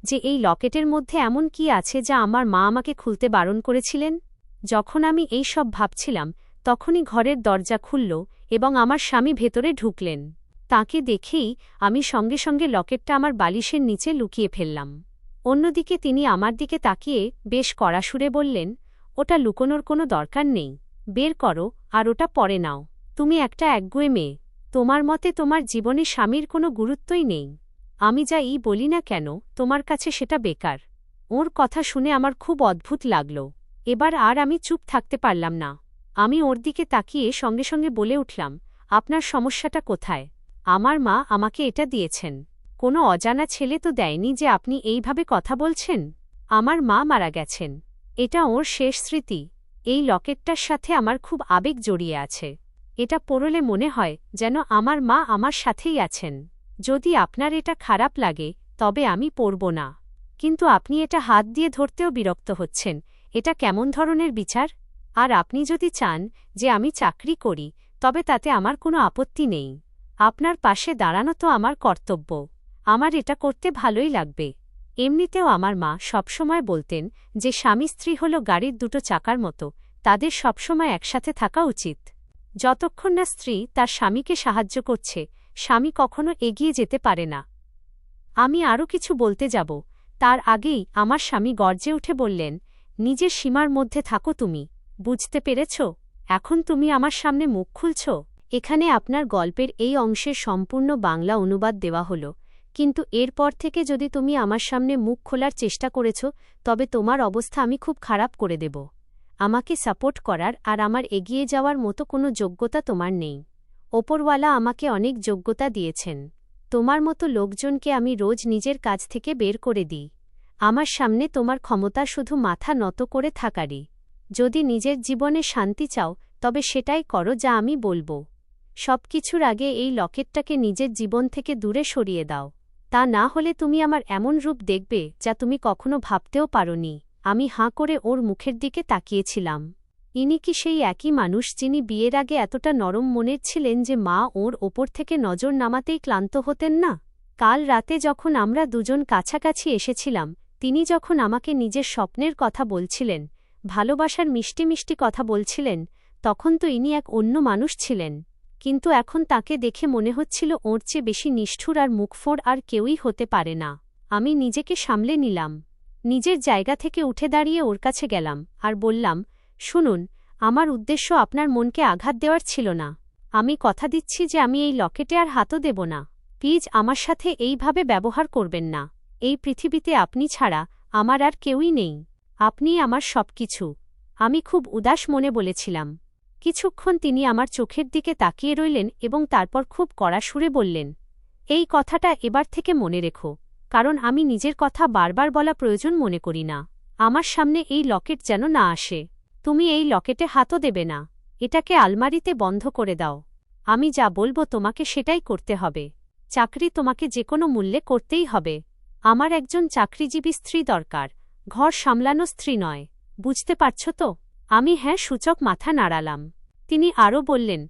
যে এই লকেটের মধ্যে এমন কি আছে যা আমার মা আমাকে খুলতে বারণ করেছিলেন। যখন আমি এই সব ভাবছিলাম, তখনই ঘরের দরজা খুলল এবং আমার স্বামী ভেতরে ঢুকলেন। তাকে দেখেই আমি সঙ্গে সঙ্গে লকেটটা আমার বালিশের নিচে লুকিয়ে ফেললাম। অন্যদিকে তিনি আমার দিকে তাকিয়ে বেশ কড়া সুরে বললেন, ওটা লুকোনোর কোনো দরকার নেই, বের করো আর ওটা পরে নাও। তুমি একটা একগুঁয়ে মেয়ে, তোমার মতে তোমার জীবনে স্বামীর কোনো গুরুত্বই নেই। আমি যা বলি না কেন তোমার কাছে সেটা বেকার। ওর কথা শুনে আমার খুব অদ্ভুত লাগল। এবার আর আমি চুপ থাকতে পারলাম না। আমি ওর দিকে তাকিয়ে সঙ্গে সঙ্গে বলে উঠলাম, আপনার সমস্যাটা কোথায়? আমার মা আমাকে এটা দিয়েছেন। কোনো অজানা ছেলে তো দেয়নি যে আপনি এইভাবে কথা বলছেন। আমার মা মারা গেছেন, এটা ওর শেষ স্মৃতি। এই লকেটটার সাথে আমার খুব আবেগ জড়িয়ে আছে। এটা পড়লে মনে হয় যেন আমার মা আমার সাথেই আছেন। যদি আপনার এটা খারাপ লাগে তবে আমি পড়ব না, কিন্তু আপনি এটা হাত দিয়ে ধরতেও বিরক্ত হচ্ছেন। এটা কেমন ধরনের বিচার? আর আপনি যদি চান যে আমি চাকরি করি, তবে তাতে আমার কোনো আপত্তি নেই। আপনার পাশে দাঁড়ানো তো আমার কর্তব্য। আমার এটা করতে ভালোই লাগবে। এমনিতেও আমার মা সবসময় বলতেন যে স্বামী স্ত্রী হল গাড়ির দুটো চাকার মতো, তাদের সবসময় একসাথে থাকা উচিত। যতক্ষণ না স্ত্রী তার স্বামীকে সাহায্য করছে, স্বামী কখনো এগিয়ে যেতে পারে না। আমি আরও কিছু বলতে যাব, তার আগেই আমার স্বামী গর্জে উঠে বললেন, নিজের সীমার মধ্যে থাকো তুমি, বুঝতে পেরেছ? এখন তুমি আমার সামনে মুখ খুলছ। এখানে আপনার গল্পের এই অংশের সম্পূর্ণ বাংলা অনুবাদ দেওয়া হল, কিন্তু এরপর থেকে যদি তুমি আমার সামনে মুখ খোলার চেষ্টা করেছ, তবে তোমার অবস্থা আমি খুব খারাপ করে দেব। আমাকে সাপোর্ট করার আর আমার এগিয়ে যাওয়ার মতো কোনো যোগ্যতা তোমার নেই। ওপরওয়ালা আমাকে অনেক যোগ্যতা দিয়েছেন। তোমার মতো লোকজনকে আমি রোজ নিজের কাজ থেকে বের করে দিই। আমার সামনে তোমার ক্ষমতা শুধু মাথা নত করে থাকারই। যদি নিজের জীবনে শান্তি চাও, তবে সেটাই করো যা আমি বলবো। সবকিছুর আগে এই লকেটটাকে নিজের জীবন থেকে দূরে সরিয়ে দাও। তা না হলে তুমি আমার এমন রূপ দেখবে যা তুমি কখনো ভাবতেও পারোনি। আমি হাঁ করে ওর মুখের দিকে তাকিয়েছিলাম। ইনি কি সেই একই মানুষ যিনি বিয়ের আগে এতটা নরম মনের ছিলেন যে মা ওর ওপর থেকে নজর নামাতেই ক্লান্ত হতেন না? কাল রাতে যখন আমরা দুজন কাছাকাছি এসেছিলাম, তিনি যখন আমাকে নিজের স্বপ্নের কথা বলছিলেন, ভালোবাসার মিষ্টি মিষ্টি কথা বলছিলেন, তখন তো ইনি এক অন্য মানুষ ছিলেন। কিন্তু এখন তাকে দেখে মনে হচ্ছিল ওর চেয়ে বেশি নিষ্ঠুর আর মুখফোড় আর কেউই হতে পারে না। আমি নিজেকে সামলে নিলাম। নিজের জায়গা থেকে উঠে দাঁড়িয়ে ওর কাছে গেলাম আর বললাম, শুনুন, আমার উদ্দেশ্য আপনার মনকে আঘাত দেওয়ার ছিল না। আমি কথা দিচ্ছি যে আমি এই লকেটে আর হাতও দেব না। প্লিজ আমার সাথে এইভাবে ব্যবহার করবেন না। এই পৃথিবীতে আপনি ছাড়া আমার আর কেউই নেই। আপনিই আমার সবকিছু। আমি খুব উদাস মনে বলেছিলাম। কিছুক্ষণ তিনি আমার চোখের দিকে তাকিয়ে রইলেন এবং তারপর খুব কড়া সুরে বললেন, এই কথাটা এবার থেকে মনে রেখো, কারণ আমি নিজের কথা বারবার বলা প্রয়োজন মনে করি না। আমার সামনে এই লকেট যেন না আসে। তুমি এই লকেটে হাতও দেবে না। এটাকে আলমারিতে বন্ধ করে দাও। আমি যা বলবো তোমাকে সেটাই করতে হবে। চাকরি তোমাকে যে কোনো মূল্যে করতেই হবে। আমার একজন চাকরিজীবী স্ত্রী দরকার, ঘর সামলানো স্ত্রী নয়। বুঝতে পারছ তো? আমি হ্যাঁ সূচক মাথা নাড়ালাম। তিনি আরও বললেন,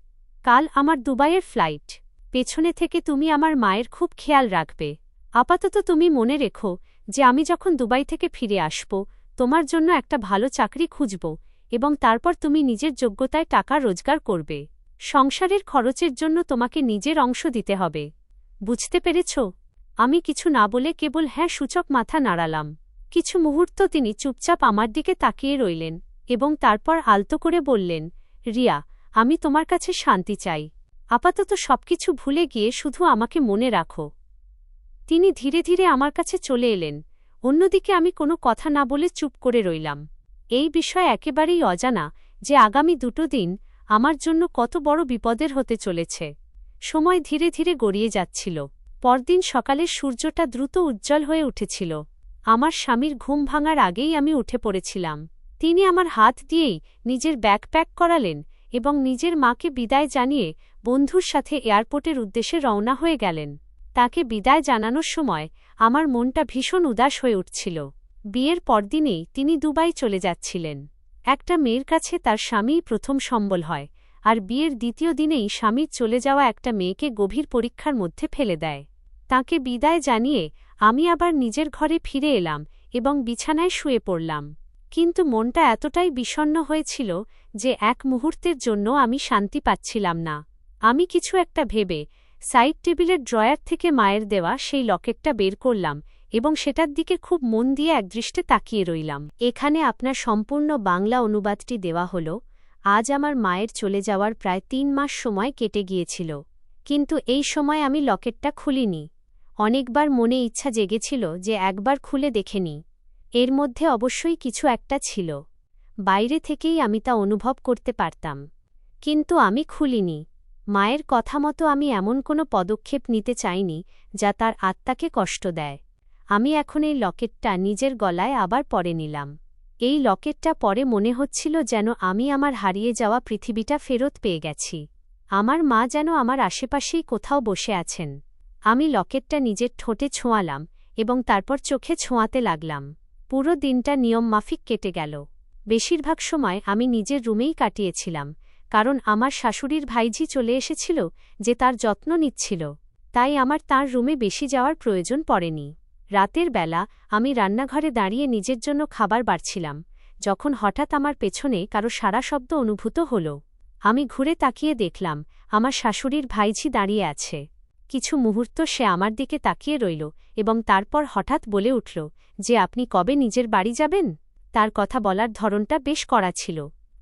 কাল আমার দুবাইয়ের ফ্লাইট। পেছনে থেকে তুমি আমার মায়ের খুব খেয়াল রাখবে। আপাতত তুমি মনে রেখো যে আমি যখন দুবাই থেকে ফিরে আসব, তোমার জন্য একটা ভালো চাকরি খুঁজব এবং তারপর তুমি নিজের যোগ্যতায় টাকা রোজগার করবে। সংসারের খরচের জন্য তোমাকে নিজের অংশ দিতে হবে। বুঝতে পেরেছ? আমি কিছু না বলে কেবল হ্যাঁ সূচক মাথা নাড়ালাম। কিছু মুহূর্ত তিনি চুপচাপ আমার দিকে তাকিয়ে রইলেন এবং তারপর আলতো করে বললেন, রিয়া, আমি তোমার কাছে শান্তি চাই। আপাতত সবকিছু ভুলে গিয়ে শুধু আমাকে মনে রাখো। তিনি ধীরে ধীরে আমার কাছে চলে এলেন। অন্যদিকে আমি কোনো কথা না বলে চুপ করে রইলাম। এই বিষয় একেবারেই অজানা যে আগামী দুটো দিন আমার জন্য কত বড় বিপদের হতে চলেছে। সময় ধীরে ধীরে গড়িয়ে যাচ্ছিল। পরদিন সকালে সূর্যটা দ্রুত উজ্জ্বল হয়ে উঠেছিল। আমার স্বামীর ঘুম ভাঙার আগেই আমি উঠে পড়েছিলাম। তিনি আমার হাত দিয়েই নিজের ব্যাগ প্যাক করালেন এবং নিজের মাকে বিদায় জানিয়ে বন্ধুর সাথে এয়ারপোর্টের উদ্দেশ্যে রওনা হয়ে গেলেন। তাকে বিদায় জানানোর সময় আমার মনটা ভীষণ উদাস হয়ে উঠছিল। বিয়ের পরদিনেই তিনি দুবাই চলে যাচ্ছিলেন। একটা মেয়ের কাছে তার স্বামীই প্রথম সম্বল হয়, আর বিয়ের দ্বিতীয় দিনেই স্বামীর চলে যাওয়া একটা মেয়েকে গভীর পরীক্ষার মধ্যে ফেলে দেয়। তাকে বিদায় জানিয়ে আমি আবার নিজের ঘরে ফিরে এলাম এবং বিছানায় শুয়ে পড়লাম। কিন্তু মনটা এতটাই বিষণ্ণ হয়েছিল যে এক মুহূর্তের জন্য আমি শান্তি পাচ্ছিলাম না। আমি কিছু একটা ভেবে সাইড টেবিলের ড্রয়ার থেকে মায়ের দেওয়া সেই লকেটটা বের করলাম এবং সেটার দিকে খুব মন দিয়ে একদৃষ্টে তাকিয়ে রইলাম। এখানে আপনার সম্পূর্ণ বাংলা অনুবাদটি দেওয়া হল। আজ আমার মায়ের চলে যাওয়ার প্রায় ৩ মাস সময় কেটে গিয়েছিল, কিন্তু এই সময় আমি লকেটটা খুলিনি। অনেকবার মনে ইচ্ছা জেগেছিল যে একবার খুলে দেখে নিই। এর মধ্যে অবশ্যই কিছু একটা ছিল। বাইরে থেকেই আমি তা অনুভব করতে পারতাম, কিন্তু আমি খুলিনি। মায়ের কথা মতো আমি এমন কোনো পদক্ষেপ নিতে চাইনি যা তার আত্মাকে কষ্ট দেয়। আমি এখন এই লকেটটা নিজের গলায় আবার পরে নিলাম। এই লকেটটা পরে মনে হচ্ছিল যেন আমি আমার হারিয়ে যাওয়া পৃথিবীটা ফেরত পেয়ে গেছি। আমার মা যেন আমার আশেপাশেই কোথাও বসে আছেন। আমি লকেটটা নিজের ঠোঁটে ছোঁয়ালাম এবং তারপর চোখে ছোঁয়াতে লাগলাম। পুরো দিনটা নিয়ম মাফিক কেটে গেল। বেশিরভাগ সময় আমি নিজের রুমেই কাটিয়েছিলাম, কারণ আমার শাশুড়ির ভাইঝি চলে এসেছিল যে তার যত্ন নিচ্ছিল, তাই আমার তার রুমে বেশি যাওয়ার প্রয়োজন পড়েনি। রাতের বেলা আমি রান্নাঘরে দাঁড়িয়ে নিজের জন্য খাবার বাড়ছিলাম, যখন হঠাৎ আমার পেছনে কারো সারা শব্দ অনুভূত হল। আমি ঘুরে তাকিয়ে দেখলাম আমার শাশুড়ির ভাইঝি দাঁড়িয়ে আছে। কিছু মুহূর্ত সে আমার দিকে তাকিয়ে রইল এবং তারপর হঠাৎ বলে উঠল যে আপনি কবে নিজের বাড়ি যাবেন। তার কথা বলার ধরনটা বেশ কড়া ছিল।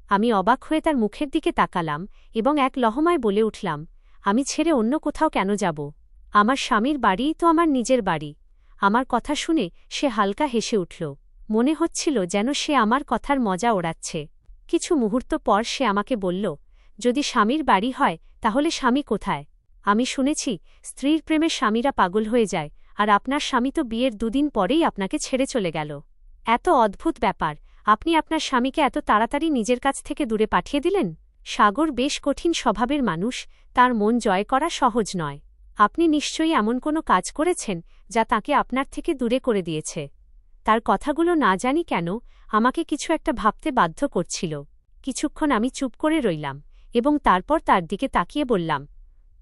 আমি অবাক হয়ে তার মুখের দিকে তাকালাম এবং এক লহমায় বলে উঠলাম, আমি ছেড়ে অন্য কোথাও কেন যাব? আমার স্বামীর বাড়িই তো আমার নিজের বাড়ি। আমার কথা শুনে সে হালকা হেসে উঠল। মনে হচ্ছিল যেন সে আমার কথার মজা ওড়াচ্ছে। কিছু মুহূর্ত পর সে আমাকে বলল, যদি স্বামীর বাড়ি হয় তাহলে স্বামী কোথায়? আমি শুনেছি স্ত্রীর প্রেমে স্বামীরা পাগল হয়ে যায়, আর আপনার স্বামী তো বিয়ের দুদিন পরেই আপনাকে ছেড়ে চলে গেল। এত অদ্ভুত ব্যাপার, আপনি আপনার স্বামীকে এত তাড়াতাড়ি নিজের কাছ থেকে দূরে পাঠিয়ে দিলেন। সাগর বেশ কঠিন স্বভাবের মানুষ, তার মন জয় করা সহজ নয়। আপনি নিশ্চয়ই এমন কোনো কাজ করেছেন যা তাকে আপনার থেকে দূরে করে দিয়েছে। তার কথাগুলো না জানি কেন আমাকে কিছু একটা ভাবতে বাধ্য করছিল। কিছুক্ষণ আমি চুপ করে রইলাম এবং তারপর তার দিকে তাকিয়ে বললাম,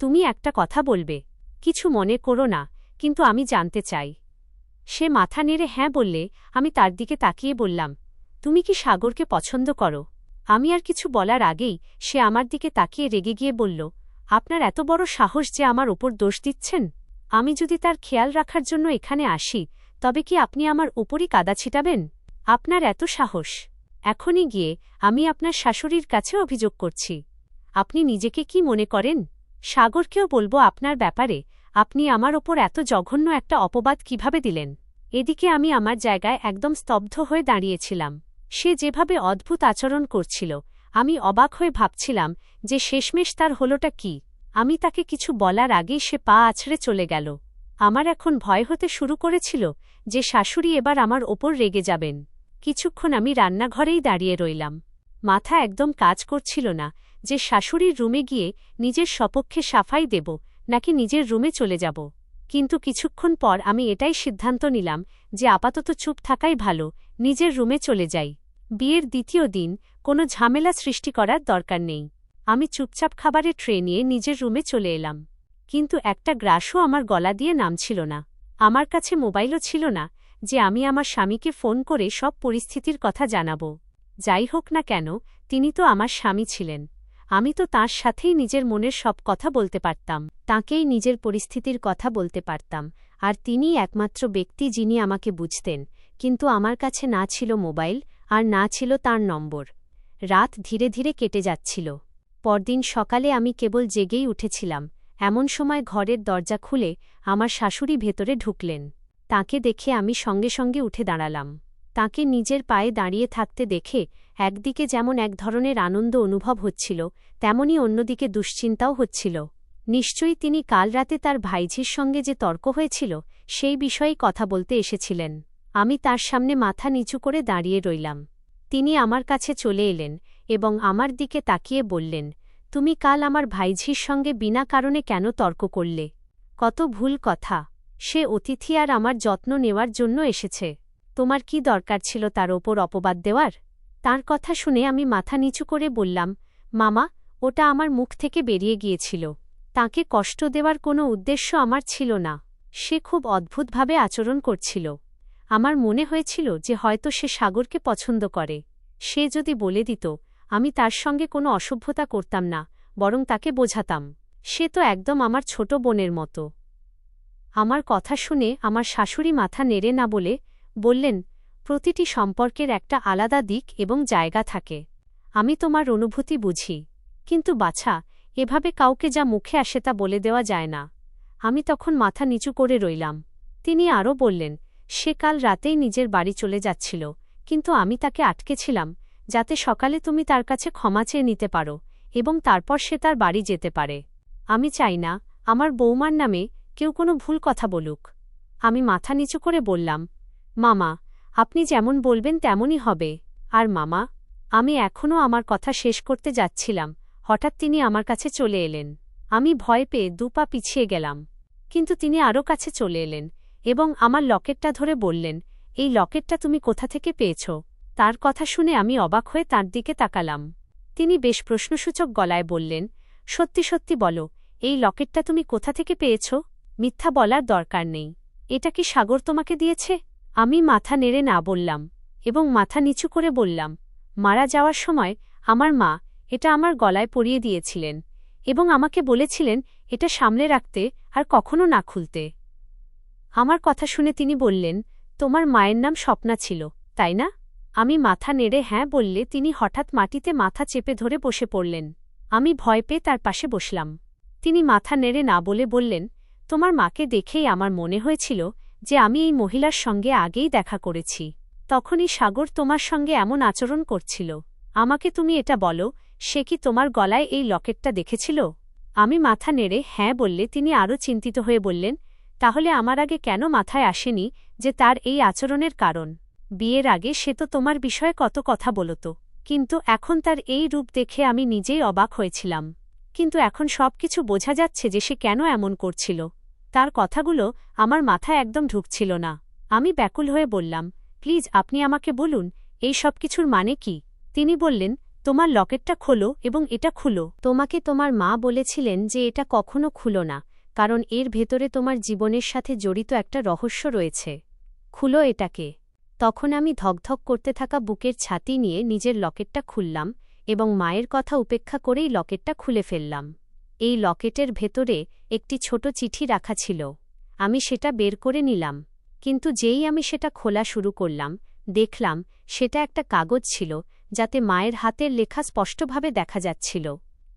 তুমি একটা কথা বলবে? কিছু মনে করো না, কিন্তু আমি জানতে চাই। সে মাথা নেড়ে হ্যাঁ বললে আমি তার দিকে তাকিয়ে বললাম, তুমি কি সাগরকে পছন্দ করো? আমি আর কিছু বলার আগেই সে আমার দিকে তাকিয়ে রেগে গিয়ে বলল, আপনার এত বড় সাহস যে আমার ওপর দোষ দিচ্ছেন? আমি যদি তার খেয়াল রাখার জন্য এখানে আসি তবে কি আপনি আমার ওপরই কাদা ছিটাবেন? আপনার এত সাহস! এখনই গিয়ে আমি আপনার শাশুড়ির কাছে অভিযোগ করছি। আপনি নিজেকে কি মনে করেন? সাগরকেও বলবো আপনার ব্যাপারে। আপনি আমার ওপর এত জঘন্য একটা অপবাদ কিভাবে দিলেন? এদিকে আমি আমার জায়গায় একদম স্তব্ধ হয়ে দাঁড়িয়েছিলাম। সে যেভাবে অদ্ভুত আচরণ করছিল, আমি অবাক হয়ে ভাবছিলাম যে শেষমেশ তার হলোটা কি। আমি তাকে কিছু বলার আগেই সে পা আছড়ে চলে গেল। আমার এখন ভয় হতে শুরু করেছিল যে শাশুড়ি এবার আমার ওপর রেগে যাবেন। কিছুক্ষণ আমি রান্নাঘরেই দাঁড়িয়ে রইলাম। মাথা একদম কাজ করছিল না যে শাশুড়ির রুমে গিয়ে নিজের সপক্ষে সাফাই দেব নাকি নিজের রুমে চলে যাব। কিন্তু কিছুক্ষণ পর আমি এটাই সিদ্ধান্ত নিলাম যে আপাতত চুপ থাকাই ভালো, নিজের রুমে চলে যাই। বিয়ের দ্বিতীয় দিন কোনো ঝামেলা সৃষ্টি করার দরকার নেই। আমি চুপচাপ খাবারের ট্রে নিয়ে নিজের রুমে চলে এলাম। কিন্তু একটা গ্রাসও আমার গলা দিয়ে নামছিল না। আমার কাছে মোবাইলও ছিল না যে আমি আমার স্বামীকে ফোন করে সব পরিস্থিতির কথা জানাব। যাই হোক না কেন, তিনি তো আমার স্বামী ছিলেন। আমি তো তাঁর সাথেই নিজের মনের সব কথা বলতে পারতাম, তাঁকেই নিজের পরিস্থিতির কথা বলতে পারতাম, আর তিনিই একমাত্র ব্যক্তি যিনি আমাকে বুঝতেন। কিন্তু আমার কাছে না ছিল মোবাইল, আর না ছিল তাঁর নম্বর। রাত ধীরে ধীরে কেটে যাচ্ছিল। পরদিন সকালে আমি কেবল জেগেই উঠেছিলাম, এমন সময় ঘরের দরজা খুলে আমার শাশুড়ি ভেতরে ঢুকলেন। তাঁকে দেখে আমি সঙ্গে সঙ্গে উঠে দাঁড়ালাম। তাঁকে নিজের পায়ে দাঁড়িয়ে থাকতে দেখে একদিকে যেমন এক ধরনের আনন্দ অনুভব হচ্ছিল, তেমনি অন্যদিকে দুশ্চিন্তাও হচ্ছিল। নিশ্চয়ই তিনি কাল রাতে তার ভাইঝির সঙ্গে যে তর্ক হয়েছিল সেই বিষয়েই কথা বলতে এসেছিলেন। আমি তার সামনে মাথা নিচু করে দাঁড়িয়ে রইলাম। তিনি আমার কাছে চলে এলেন এবং আমার দিকে তাকিয়ে বললেন, তুমি কাল আমার ভাইঝির সঙ্গে বিনা কারণে কেন তর্ক করলে? কত ভুল কথা! সে অতিথি আর আমার যত্ন নেওয়ার জন্য এসেছে। তোমার কি দরকার ছিল তার ওপর অপবাদ দেওয়ার? তার কথা শুনে আমি মাথা নিচু করে বললাম, মামা, ওটা আমার মুখ থেকে বেরিয়ে গিয়েছিল। তাকে কষ্ট দেওয়ার কোনো উদ্দেশ্য আমার ছিল না। সে খুব অদ্ভুতভাবে আচরণ করছিল। আমার মনে হয়েছিল যে হয়তো সে সাগরকে পছন্দ করে। সে যদি বলে দিত, আমি তার সঙ্গে কোনো অসভ্যতা করতাম না, বরং তাকে বোঝাতাম। সে তো একদম আমার ছোট বোনের মতো। আমার কথা শুনে আমার শাশুড়ি মাথা নেড়ে না বললেন, প্রতিটি সম্পর্কের একটা আলাদা দিক এবং জায়গা থাকে। আমি তোমার অনুভূতি বুঝি, কিন্তু বাছা, এভাবে কাউকে যা মুখে আসে তা বলে দেওয়া যায় না। আমি তখন মাথা নিচু করে রইলাম। তিনি আরও বললেন, সে কাল রাতেই নিজের বাড়ি চলে যাচ্ছিল, কিন্তু আমি তাকে আটকেছিলাম যাতে সকালে তুমি তার কাছে ক্ষমা চেয়ে নিতে পারো এবং তারপর সে তার বাড়ি যেতে পারে। আমি চাই না আমার বৌমার নামে কেউ কোনো ভুল কথা বলুক। আমি মাথা নিচু করে বললাম, মামা, আপনি যেমন বলবেন তেমনই হবে। আর মামা, আমি এখনও আমার কথা শেষ করতে যাচ্ছিলাম, হঠাৎ তিনি আমার কাছে চলে এলেন। আমি ভয় পেয়ে 2 পা পিছিয়ে গেলাম, কিন্তু তিনি আরও কাছে চলে এলেন এবং আমার লকেটটা ধরে বললেন, এই লকেটটা তুমি কোথা থেকে পেয়েছ? তার কথা শুনে আমি অবাক হয়ে তার দিকে তাকালাম। তিনি বেশ প্রশ্নসূচক গলায় বললেন, সত্যি সত্যি বলো, এই লকেটটা তুমি কোথা থেকে পেয়েছ? মিথ্যা বলার দরকার নেই। এটা কি সাগর তোমাকে দিয়েছে? আমি মাথা নেড়ে না বললাম এবং মাথা নিচু করে বললাম, মারা যাওয়ার সময় আমার মা এটা আমার গলায় পরিয়ে দিয়েছিলেন এবং আমাকে বলেছিলেন এটা সামলে রাখতে আর কখনো না খুলতে। আমার কথা শুনে তিনি বললেন, তোমার মায়ের নাম স্বপ্না ছিল, তাই না? আমি মাথা নেড়ে হ্যাঁ বললে তিনি হঠাৎ মাটিতে মাথা চেপে ধরে বসে পড়লেন। আমি ভয় পেয়ে তার পাশে বসলাম। তিনি মাথা নেড়ে না বলে বললেন, তোমার মাকে দেখেই আমার মনে হয়েছিল যে আমি এই মহিলার সঙ্গে আগেই দেখা করেছি। তখনই সাগর তোমার সঙ্গে এমন আচরণ করছিল। আমাকে তুমি এটা বলো, সে কি তোমার গলায় এই লকেটটা দেখেছিল? আমি মাথা নেড়ে হ্যাঁ বললে তিনি আরও চিন্তিত হয়ে বললেন, তাহলে আমার আগে কেন মাথায় আসেনি যে তার এই আচরণের কারণ? বিয়ের আগে সে তো তোমার বিষয়ে কত কথা বলত, কিন্তু এখন তার এই রূপ দেখে আমি নিজেই অবাক হয়েছিলাম। কিন্তু এখন সবকিছু বোঝা যাচ্ছে যে সে কেন এমন করছিল। তার কথাগুলো আমার মাথায় একদম ঢুকছিল না। আমি ব্যাকুল হয়ে বললাম, প্লিজ আপনি আমাকে বলুন, এই সব কিছুর মানে কি? তিনি বললেন, তোমার লকেটটা খোলো এবং এটা খুলো। তোমাকে তোমার মা বলেছিলেন যে এটা কখনো খুলো না, কারণ এর ভেতরে তোমার জীবনের সাথে জড়িত একটা রহস্য রয়েছে। খুলো এটাকে। তখন আমি ধকধক করতে থাকা বুকের ছাতি নিয়ে নিজের লকেটটা খুললাম এবং মায়ের কথা উপেক্ষা করেই লকেটটা খুলে ফেললাম। এই লকেটের ভেতরে একটি ছোট চিঠি রাখা ছিল। আমি সেটা বের করে নিলাম, কিন্তু যেই আমি সেটা খোলা শুরু করলাম, দেখলাম সেটা একটা কাগজ ছিল যাতে মায়ের হাতের লেখা স্পষ্টভাবে দেখা যাচ্ছিল।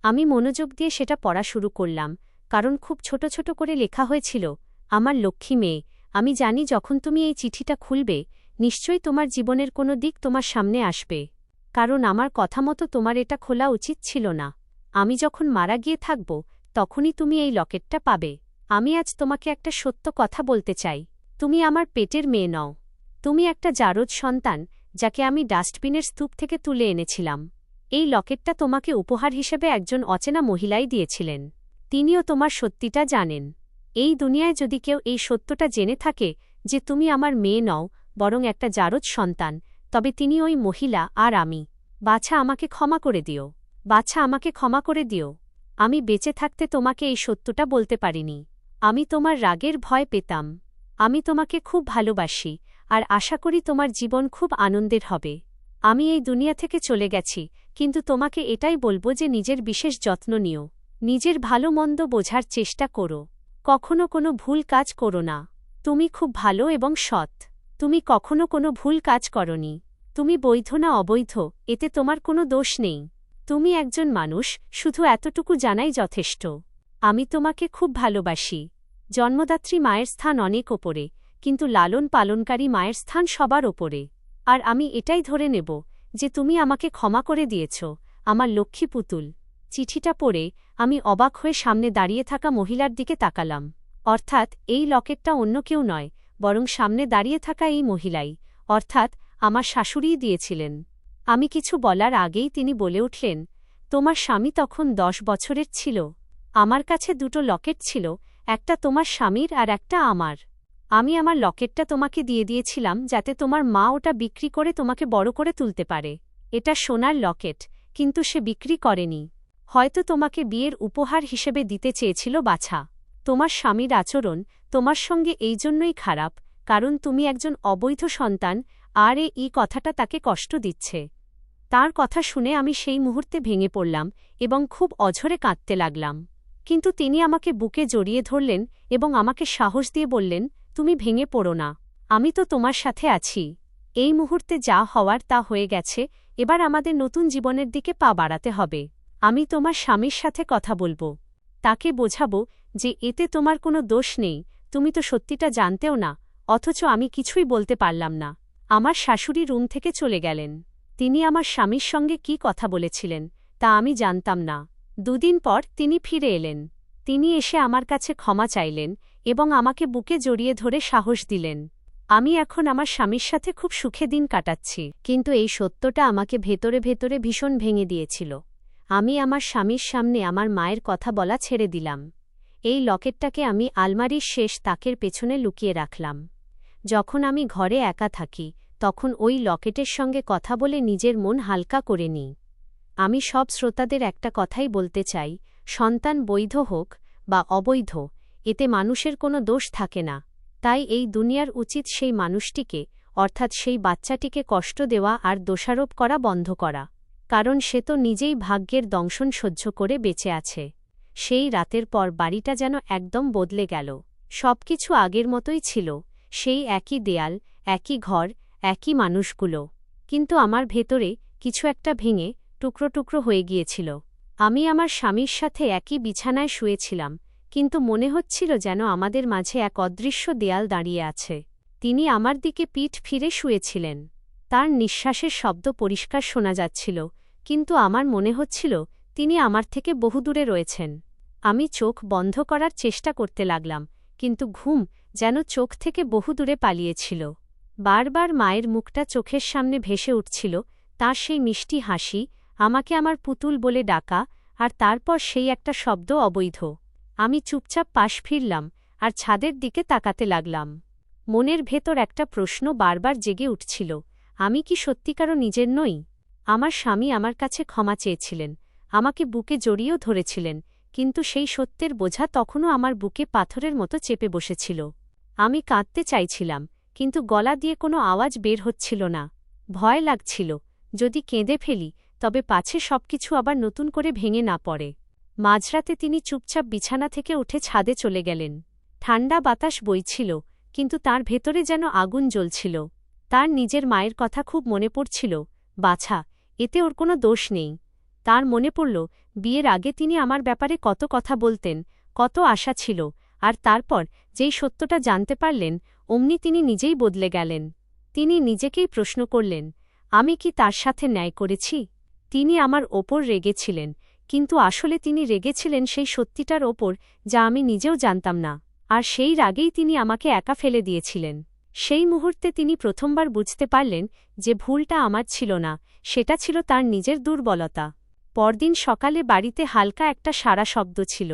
আমি মনোযোগ দিয়ে সেটা পড়া শুরু করলাম, কারণ খুব ছোট ছোট করে লেখা হয়েছিল, আমার লক্ষ্মী মেয়ে, আমি জানি যখন তুমি এই চিঠিটা খুলবে নিশ্চয়ই তোমার জীবনের কোনো দিক তোমার সামনে আসবে, কারণ আমার কথা মতো তোমার এটা খোলা উচিত ছিল না। আমি যখন মারা গিয়ে থাকব তখনই তুমি এই লকেটটা পাবে। আমি আজ তোমাকে একটা সত্য কথা বলতে চাই, তুমি আমার পেটের মেয়ে নও। তুমি একটা জারজ সন্তান যাকে আমি ডাস্টবিনের স্তূপ থেকে তুলে এনেছিলাম। এই লকেটটা তোমাকে উপহার হিসেবে একজন অচেনা মহিলাই দিয়েছিলেন। তিনিও তোমার সত্যিটা জানেন। এই দুনিয়ায় যদি কেউ এই সত্যটা জেনে থাকে যে তুমি আমার মেয়ে নও, বরং একটা জারজ সন্তান, তবে তিনি ওই মহিলা আর আমি। বাছা, আমাকে ক্ষমা করে দিও। বাছা, আমাকে ক্ষমা করে দিও। আমি বেঁচে থাকতে তোমাকে এই সত্যটা বলতে পারিনি। আমি তোমার রাগের ভয় পেতাম। আমি তোমাকে খুব ভালোবাসি আর আশা করি তোমার জীবন খুব আনন্দের হবে। আমি এই দুনিয়া থেকে চলে গেছি, কিন্তু তোমাকে এটাই বলবো যে নিজের বিশেষ যত্ন নিও। নিজের ভালো মন্দ বোঝার চেষ্টা করো। কখনো কোনো ভুল কাজ করো না। তুমি খুব ভালো এবং সৎ। তুমি কখনো কোনো ভুল কাজ করনি। তুমি বৈধ না অবৈধ এতে তোমার কোনো দোষ নেই। তুমি একজন মানুষ, শুধু এতটুকু জানাই যথেষ্ট। আমি তোমাকে খুব ভালোবাসি। জন্মদাত্রী মায়ের স্থান অনেক ওপরে, কিন্তু লালন পালনকারী মায়ের স্থান সবার ওপরে। আর আমি এটাই ধরে নেব যে তুমি আমাকে ক্ষমা করে দিয়েছ, আমার লক্ষ্মী পুতুল। চিঠিটা পড়ে আমি অবাক হয়ে সামনে দাঁড়িয়ে থাকা মহিলার দিকে তাকালাম। অর্থাৎ এই লকেটটা অন্য কেউ নয়, বরং সামনে দাঁড়িয়ে থাকা এই মহিলাই, অর্থাৎ আমার শাশুড়িই দিয়েছিলেন। আমি কিছু বলার আগেই তিনি বলে উঠলেন, তোমার স্বামী তখন 10 বছরের ছিল। আমার কাছে দুটো লকেট ছিল, একটা তোমার স্বামীর আর একটা আমার। আমি আমার লকেটটা তোমাকে দিয়ে দিয়েছিলাম যাতে তোমার মা ওটা বিক্রি করে তোমাকে বড় করে তুলতে পারে। এটা সোনার লকেট, কিন্তু সে বিক্রি করেনি। হয়তো তোমাকে বিয়ের উপহার হিসেবে দিতে চেয়েছিল বাছা। তোমার স্বামীর আচরণ তোমার সঙ্গে এই জন্যই খারাপ, কারণ তুমি একজন অবৈধ সন্তান, আর এই কথাটা তাকে কষ্ট দিচ্ছে। তার কথা শুনে আমি সেই মুহূর্তে ভেঙে পড়লাম এবং খুব অঝরে কাঁদতে লাগলাম। কিন্তু তিনি আমাকে বুকে জড়িয়ে ধরলেন এবং আমাকে সাহস দিয়ে বললেন, তুমি ভেঙে পড়ো না। আমি তো তোমার সাথে আছি। এই মুহূর্তে যা হওয়ার তা হয়ে গেছে, এবার আমাদের নতুন জীবনের দিকে পা বাড়াতে হবে। আমি তোমার স্বামীর সাথে কথা বলবো। তাকে বোঝাবো যে এতে তোমার কোনো দোষ নেই, তুমি তো সত্যিটা জানতেও না, অথচ আমি কিছুই বলতে পারলাম না। আমার শাশুড়ি রুম থেকে চলে গেলেন। তিনি আমার স্বামীর সঙ্গে কি কথা বলেছিলেন তা আমি জানতাম না। 2 দিন পর তিনি ফিরে এলেন। তিনি এসে আমার কাছে ক্ষমা চাইলেন এবং আমাকে বুকে জড়িয়ে ধরে সাহস দিলেন। আমি এখন আমার স্বামীর সাথে খুব সুখে দিন কাটাচ্ছি। কিন্তু এই সত্যটা আমাকে ভেতরে ভেতরে ভীষণ ভেঙে দিয়েছিল। আমি আমার স্বামীর সামনে আমার মায়ের কথা বলা ছেড়ে দিলাম। এই লকেটটাকে আমি আলমারির শেষ তাকের পেছনে লুকিয়ে রাখলাম। যখন আমি ঘরে একা থাকি তখন ওই লকেটের সঙ্গে কথা বলে নিজের মন হালকা করে নিই। আমি সব শ্রোতাদের একটা কথাই বলতে চাই, সন্তান বৈধ হোক বা অবৈধ, এতে মানুষের কোনো দোষ থাকে না। তাই এই দুনিয়ার উচিত সেই মানুষটিকে, অর্থাৎ সেই বাচ্চাটিকে কষ্ট দেওয়া আর দোষারোপ করা বন্ধ করা। কারণ সে তো নিজেই ভাগ্যের দংশন সহ্য করে বেঁচে আছে। সেই রাতের পর বাড়িটা যেন একদম বদলে গেল। সবকিছু আগের মতোই ছিল, সেই একই দেয়াল, একই ঘর, একই মানুষগুলো। কিন্তু আমার ভেতরে কিছু একটা ভেঙে টুকরো টুকরো হয়ে গিয়েছিল। আমি আমার স্বামীর সাথে একই বিছানায় শুয়েছিলাম, কিন্তু মনে হচ্ছিল যেন আমাদের মাঝে এক অদৃশ্য দেয়াল দাঁড়িয়ে আছে। তিনি আমার দিকে পিঠ ফিরে শুয়েছিলেন। তার নিঃশ্বাসের শব্দ পরিষ্কার শোনা যাচ্ছিল, কিন্তু আমার মনে হচ্ছিল তিনি আমার থেকে বহুদূরে রয়েছেন। আমি চোখ বন্ধ করার চেষ্টা করতে লাগলাম, কিন্তু ঘুম যেন চোখ থেকে বহুদূরে পালিয়েছিল। বারবার মায়ের মুখটা চোখের সামনে ভেসে উঠছিল, তাঁর সেই মিষ্টি হাসি, আমাকে আমার পুতুল বলে ডাকা, আর তারপর সেই একটা শব্দ, অবৈধ। আমি চুপচাপ পাশ ফিরলাম আর ছাদের দিকে তাকাতে লাগলাম। মনের ভেতর একটা প্রশ্ন বারবার জেগে উঠছিল, আমি কি সত্যিকারও নিজের নই? আমার স্বামী আমার কাছে ক্ষমা চেয়েছিলেন, আমাকে বুকে জড়িয়েও ধরেছিলেন, কিন্তু সেই সত্যের বোঝা তখনও আমার বুকে পাথরের মতো চেপে বসেছিল। আমি কাঁদতে চাইছিলাম, কিন্তু গলা দিয়ে কোনো আওয়াজ বের হচ্ছিল না। ভয় লাগছিল, যদি কেঁদে ফেলি তবে পাছে সবকিছু আবার নতুন করে ভেঙে না পড়ে। মাঝরাতে তিনি চুপচাপ বিছানা থেকে উঠে ছাদে চলে গেলেন। ঠান্ডা বাতাস বইছিল, কিন্তু তার ভেতরে যেন আগুন জ্বলছিল। তার নিজের মায়ের কথা খুব মনে পড়ছিল, বাছা, এতে ওর কোনো দোষ নেই। তার মনে পড়ল বিয়ের আগে তিনি আমার ব্যাপারে কত কথা বলতেন, কত আশা ছিল, আর তারপর যেই সত্যটা জানতে পারলেন অমনি তিনি নিজেই বদলে গেলেন। তিনি নিজেকেই প্রশ্ন করলেন, আমি কি তার সাথে ন্যায় করেছি? তিনি আমার ওপর রেগেছিলেন, কিন্তু আসলে তিনি রেগেছিলেন সেই সত্যিটার ওপর যা আমি নিজেও জানতাম না। আর সেই রাগেই তিনি আমাকে একা ফেলে দিয়েছিলেন। সেই মুহূর্তে তিনি প্রথমবার বুঝতে পারলেন যে ভুলটা আমার ছিল না, সেটা ছিল তার নিজের দুর্বলতা। পরদিন সকালে বাড়িতে হালকা একটা সারা শব্দ ছিল।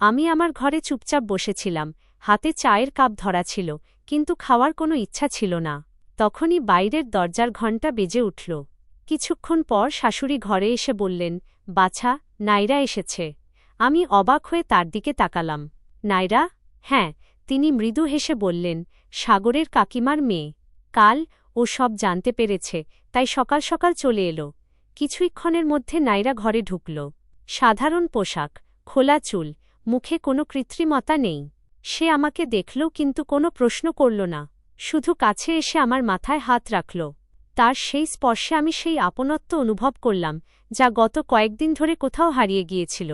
আমি আমার ঘরে চুপচাপ বসেছিলাম, হাতে চায়ের কাপ ধরা ছিল, কিন্তু খাওয়ার কোনো ইচ্ছা ছিল না। তখনই বাইরের দরজার ঘণ্টা বেজে উঠল। কিছুক্ষণ পর শাশুড়ি ঘরে এসে বললেন, বাছা, নাইরা এসেছে। আমি অবাক হয়ে তার দিকে তাকালাম। নাইরা? হ্যাঁ। তিনি মৃদু হেসে বললেন, সাগরের কাকিমার মেয়ে। কাল ও সব জানতে পেরেছে, তাই সকাল সকাল চলে এলো। কিছুক্ষণের মধ্যে নাইরা ঘরে ঢুকল। সাধারণ পোশাক, খোলা চুল, মুখে কোনো কৃত্রিমতা নেই। সে আমাকে দেখল, কিন্তু কোনো প্রশ্ন করল না, শুধু কাছে এসে আমার মাথায় হাত রাখল। তার সেই স্পর্শে আমি সেই আপনত্ব অনুভব করলাম যা গত কয়েকদিন ধরে কোথাও হারিয়ে গিয়েছিল।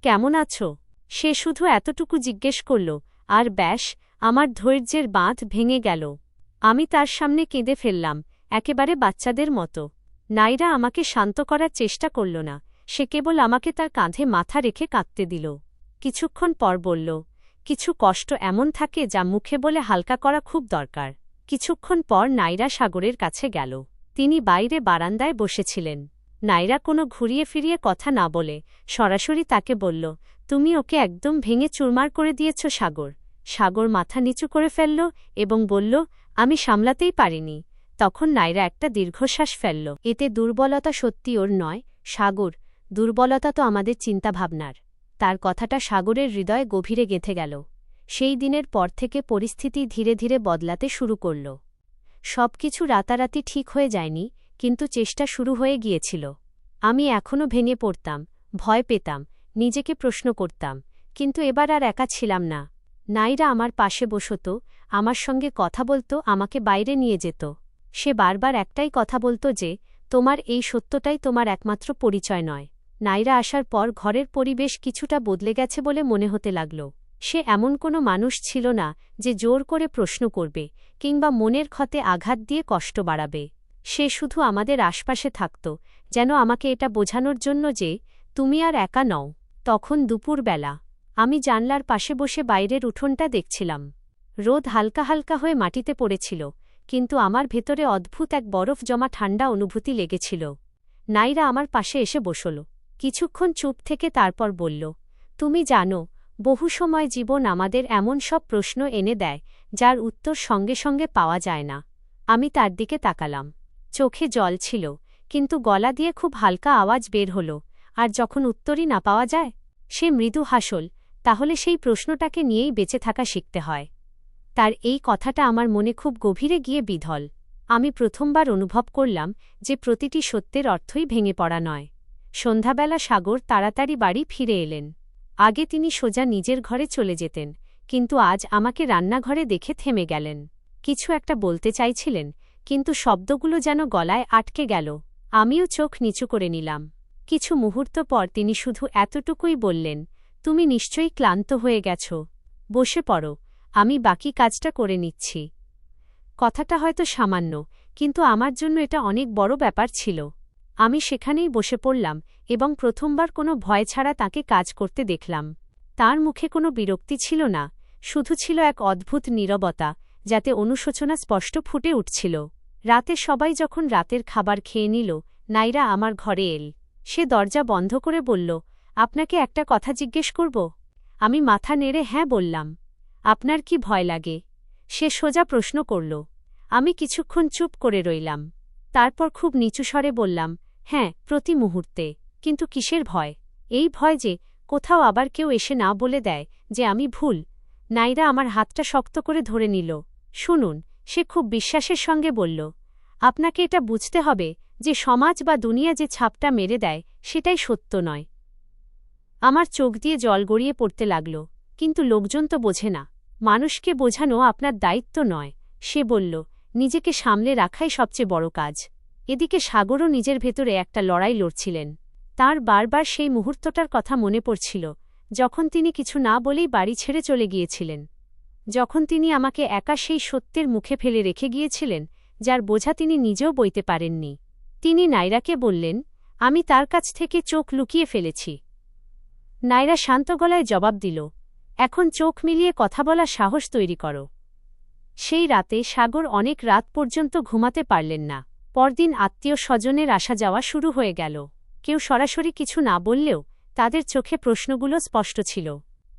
কেমন আছো? সে শুধু এতটুকু জিজ্ঞেস করল, আর ব্যাস, আমার ধৈর্যের বাঁধ ভেঙে গেল। আমি তার সামনে কেঁদে ফেললাম, একেবারে বাচ্চাদের মতো। নাইরা আমাকে শান্ত করার চেষ্টা করল না, সে কেবল আমাকে তার কাঁধে মাথা রেখে কাঁদতে দিল। কিছুক্ষণ পর বলল, কিছু কষ্ট এমন থাকে যা মুখে বলে হালকা করা খুব দরকার। কিছুক্ষণ পর নাইরা সাগরের কাছে গেল। তিনি বাইরে বারান্দায় বসেছিলেন। নাইরা কোনো ঘুরিয়ে ফিরিয়ে কথা না বলে সরাসরি তাকে বলল, তুমি ওকে একদম ভেঙে চুরমার করে দিয়েছ সাগর। সাগর মাথা নিচু করে ফেলল এবং বলল, আমি সামলাতেই পারিনি। তখন নাইরা একটা দীর্ঘশ্বাস ফেলল। এতে দুর্বলতা সত্যি ওর নয়, সাগর। দুর্বলতা তো আমাদের চিন্তাভাবনার। তার কথাটা সাগরের হৃদয়ে গভীরে গেঁথে গেল। সেই দিনের পর থেকে পরিস্থিতি ধীরে ধীরে বদলাতে শুরু করল। সবকিছু রাতারাতি ঠিক হয়ে যায়নি, কিন্তু চেষ্টা শুরু হয়ে গিয়েছিল। আমি এখনও ভেঙে পড়তাম, ভয় পেতাম, নিজেকে প্রশ্ন করতাম, কিন্তু এবার আর একা ছিলাম না। নাইরা আমার পাশে বসত, আমার সঙ্গে কথা বলত, আমাকে বাইরে নিয়ে যেত। সে বারবার একটাই কথা বলত যে, তোমার এই সত্যটাই তোমার একমাত্র পরিচয় নয়। নাইরা আসার পর ঘরের পরিবেশ কিছুটা বদলে গেছে বলে মনে হতে লাগল। সে এমন কোনো মানুষ ছিল না যে জোর করে প্রশ্ন করবে কিংবা মনের ক্ষতে আঘাত দিয়ে কষ্ট বাড়াবে। সে শুধু আমাদের আশপাশে থাকত, যেন আমাকে এটা বোঝানোর জন্য যে তুমি আর একা নও। তখন দুপুরবেলা আমি জানলার পাশে বসে বাইরের উঠোনটা দেখছিলাম। রোদ হালকা হালকা হয়ে মাটিতে পড়েছিল, কিন্তু আমার ভেতরে অদ্ভুত এক বরফ জমা ঠান্ডা অনুভূতি লেগেছিল। নাইরা আমার পাশে এসে বসল। কিছুক্ষণ চুপ থেকে তারপর বলল, তুমি জানো, বহু সময় জীবন আমাদের এমন সব প্রশ্ন এনে দেয় যার উত্তর সঙ্গে সঙ্গে পাওয়া যায় না। আমি তার দিকে তাকালাম। চোখে জল ছিল, কিন্তু গলা দিয়ে খুব হালকা আওয়াজ বের হল। আর যখন উত্তরই না পাওয়া যায়, সে মৃদু হাসল। তাহলে সেই প্রশ্নটাকে নিয়েই বেঁচে থাকা শিখতে হয়। তার এই কথাটা আমার মনে খুব গভীরে গিয়ে বিধল। আমি প্রথমবার অনুভব করলাম যে প্রতিটি সত্যের অর্থই ভেঙে পড়া নয়। সন্ধ্যাবেলা সাগর তাড়াতাড়ি বাড়ি ফিরে এলেন। আগে তিনি সোজা নিজের ঘরে চলে যেতেন, কিন্তু আজ আমাকে রান্নাঘরে দেখে থেমে গেলেন। কিছু একটা বলতে চাইছিলেন, কিন্তু শব্দগুলো যেন গলায় আটকে গেল। আমিও চোখ নিচু করে নিলাম। কিছু মুহূর্ত পর তিনি শুধু এতটুকুই বললেন, তুমি নিশ্চয়ই ক্লান্ত হয়ে গেছ, বসে পড়ো, আমি বাকি কাজটা করে নিচ্ছি। কথাটা হয়তো সামান্য, কিন্তু আমার জন্য এটা অনেক বড় ব্যাপার ছিল। আমি সেখানেই বসে পড়লাম এবং প্রথমবার কোনো ভয় ছাড়া তাকে কাজ করতে দেখলাম। তার মুখে কোনো বিরক্তি ছিল না, শুধু ছিল এক অদ্ভুত নীরবতা, যাতে অনুশোচনা স্পষ্ট ফুটে উঠছিল। রাতে সবাই যখন রাতের খাবার খেয়ে নিল, নাইরা আমার ঘরে এল। সে দরজা বন্ধ করে বলল, আপনাকে একটা কথা জিজ্ঞেস করব? আমি মাথা নেড়ে হ্যাঁ বললাম। আপনার কি ভয় লাগে? সে সোজা প্রশ্ন করল। আমি কিছুক্ষণ চুপ করে রইলাম। তারপর খুব নিচু স্বরে বললাম, হ্যাঁ, প্রতি মুহূর্তে। কিন্তু কিসের ভয়? এই ভয় যে কোথাও আবার কেউ এসে না বলে দেয় যে আমি ভুল। নাইরা আমার হাতটা শক্ত করে ধরে নিল। শুনুন, সে খুব বিশ্বাসের সঙ্গে বলল, আপনাকে এটা বুঝতে হবে যে সমাজ বা দুনিয়া যে ছাপটা মেরে দেয় সেটাই সত্য নয়। আমার চোখ দিয়ে জল গড়িয়ে পড়তে লাগল। কিন্তু লোকজন তো বোঝে না। মানুষকে বোঝানো আপনার দায়িত্ব নয়। সে বলল, নিজেকে সামলে রাখাই সবচেয়ে বড় কাজ। এদিকে সাগরও নিজের ভেতরে একটা লড়াই লড়ছিলেন। তার বারবার সেই মুহূর্তটার কথা মনে পড়ছিল, যখন তিনি কিছু না বলেই বাড়ি ছেড়ে চলে গিয়েছিলেন। যখন তিনি আমাকে একা সেই সত্যের মুখে ফেলে রেখে গিয়েছিলেন, যার বোঝা তিনি নিজেও বইতে পারেননি। তিনি নাইরাকে বললেন, আমি তার কাছ থেকে চোখ লুকিয়ে ফেলেছি। নাইরা শান্ত গলায় জবাব দিল, এখন চোখ মিলিয়ে কথা বলার সাহস তৈরি করো। সেই রাতে সাগর অনেক রাত পর্যন্ত ঘুমাতে পারলেন না। পরদিন আত্মীয় স্বজনের আসা যাওয়া শুরু হয়ে গেল। কেউ সরাসরি কিছু না বললেও তাদের চোখে প্রশ্নগুলো স্পষ্ট ছিল।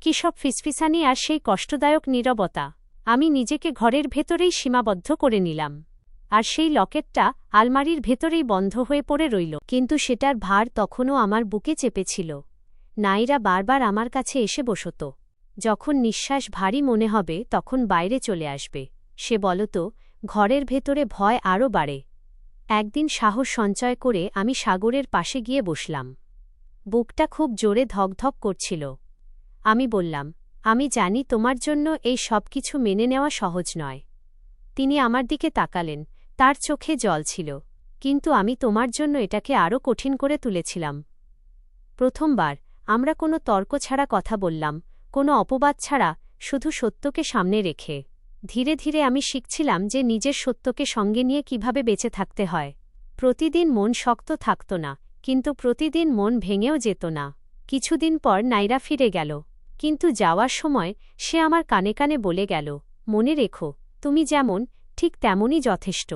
কি সব ফিসফিসানি আর সেই কষ্টদায়ক নীরবতা। আমি নিজেকে ঘরের ভেতরেই সীমাবদ্ধ করে নিলাম। আর সেই লকেটটা আলমারির ভেতরেই বন্ধ হয়ে পড়ে রইল। কিন্তু সেটার ভার তখনও আমার বুকে চেপেছিল। নাইরা বারবার আমার কাছে এসে বসত। যখন নিঃশ্বাস ভারী মনে হবে তখন বাইরে চলে আসবে। সে বলত, ঘরের ভেতরে ভয় আরও বাড়ে। একদিন সাহস সঞ্চয় করে আমি সাগরের পাশে গিয়ে বসলাম। বুকটা খুব জোরে ধকধক করছিল। আমি বললাম, আমি জানি তোমার জন্য এই সব কিছু মেনে নেওয়া সহজ নয়। তিনি আমার দিকে তাকালেন, তার চোখে জল ছিল। কিন্তু আমি তোমার জন্য এটাকে আরও কঠিন করে তুলেছিলাম। প্রথমবার আমরা কোনো তর্ক ছাড়া কথা বললাম, কোনো অপবাদ ছাড়া, শুধু সত্যকে সামনে রেখে। ধীরে ধীরে আমি শিখছিলাম যে নিজের সত্যকে সঙ্গে নিয়ে কিভাবে বেঁচে থাকতে হয়। প্রতিদিন মন শক্ত থাকত না, কিন্তু প্রতিদিন মন ভেঙেও যেত না। কিছুদিন পর নাইরা ফিরে গেল। কিন্তু যাওয়ার সময় সে আমার কানে কানে বলে গেল, মনে রেখো, তুমি যেমন, ঠিক তেমনই যথেষ্ট।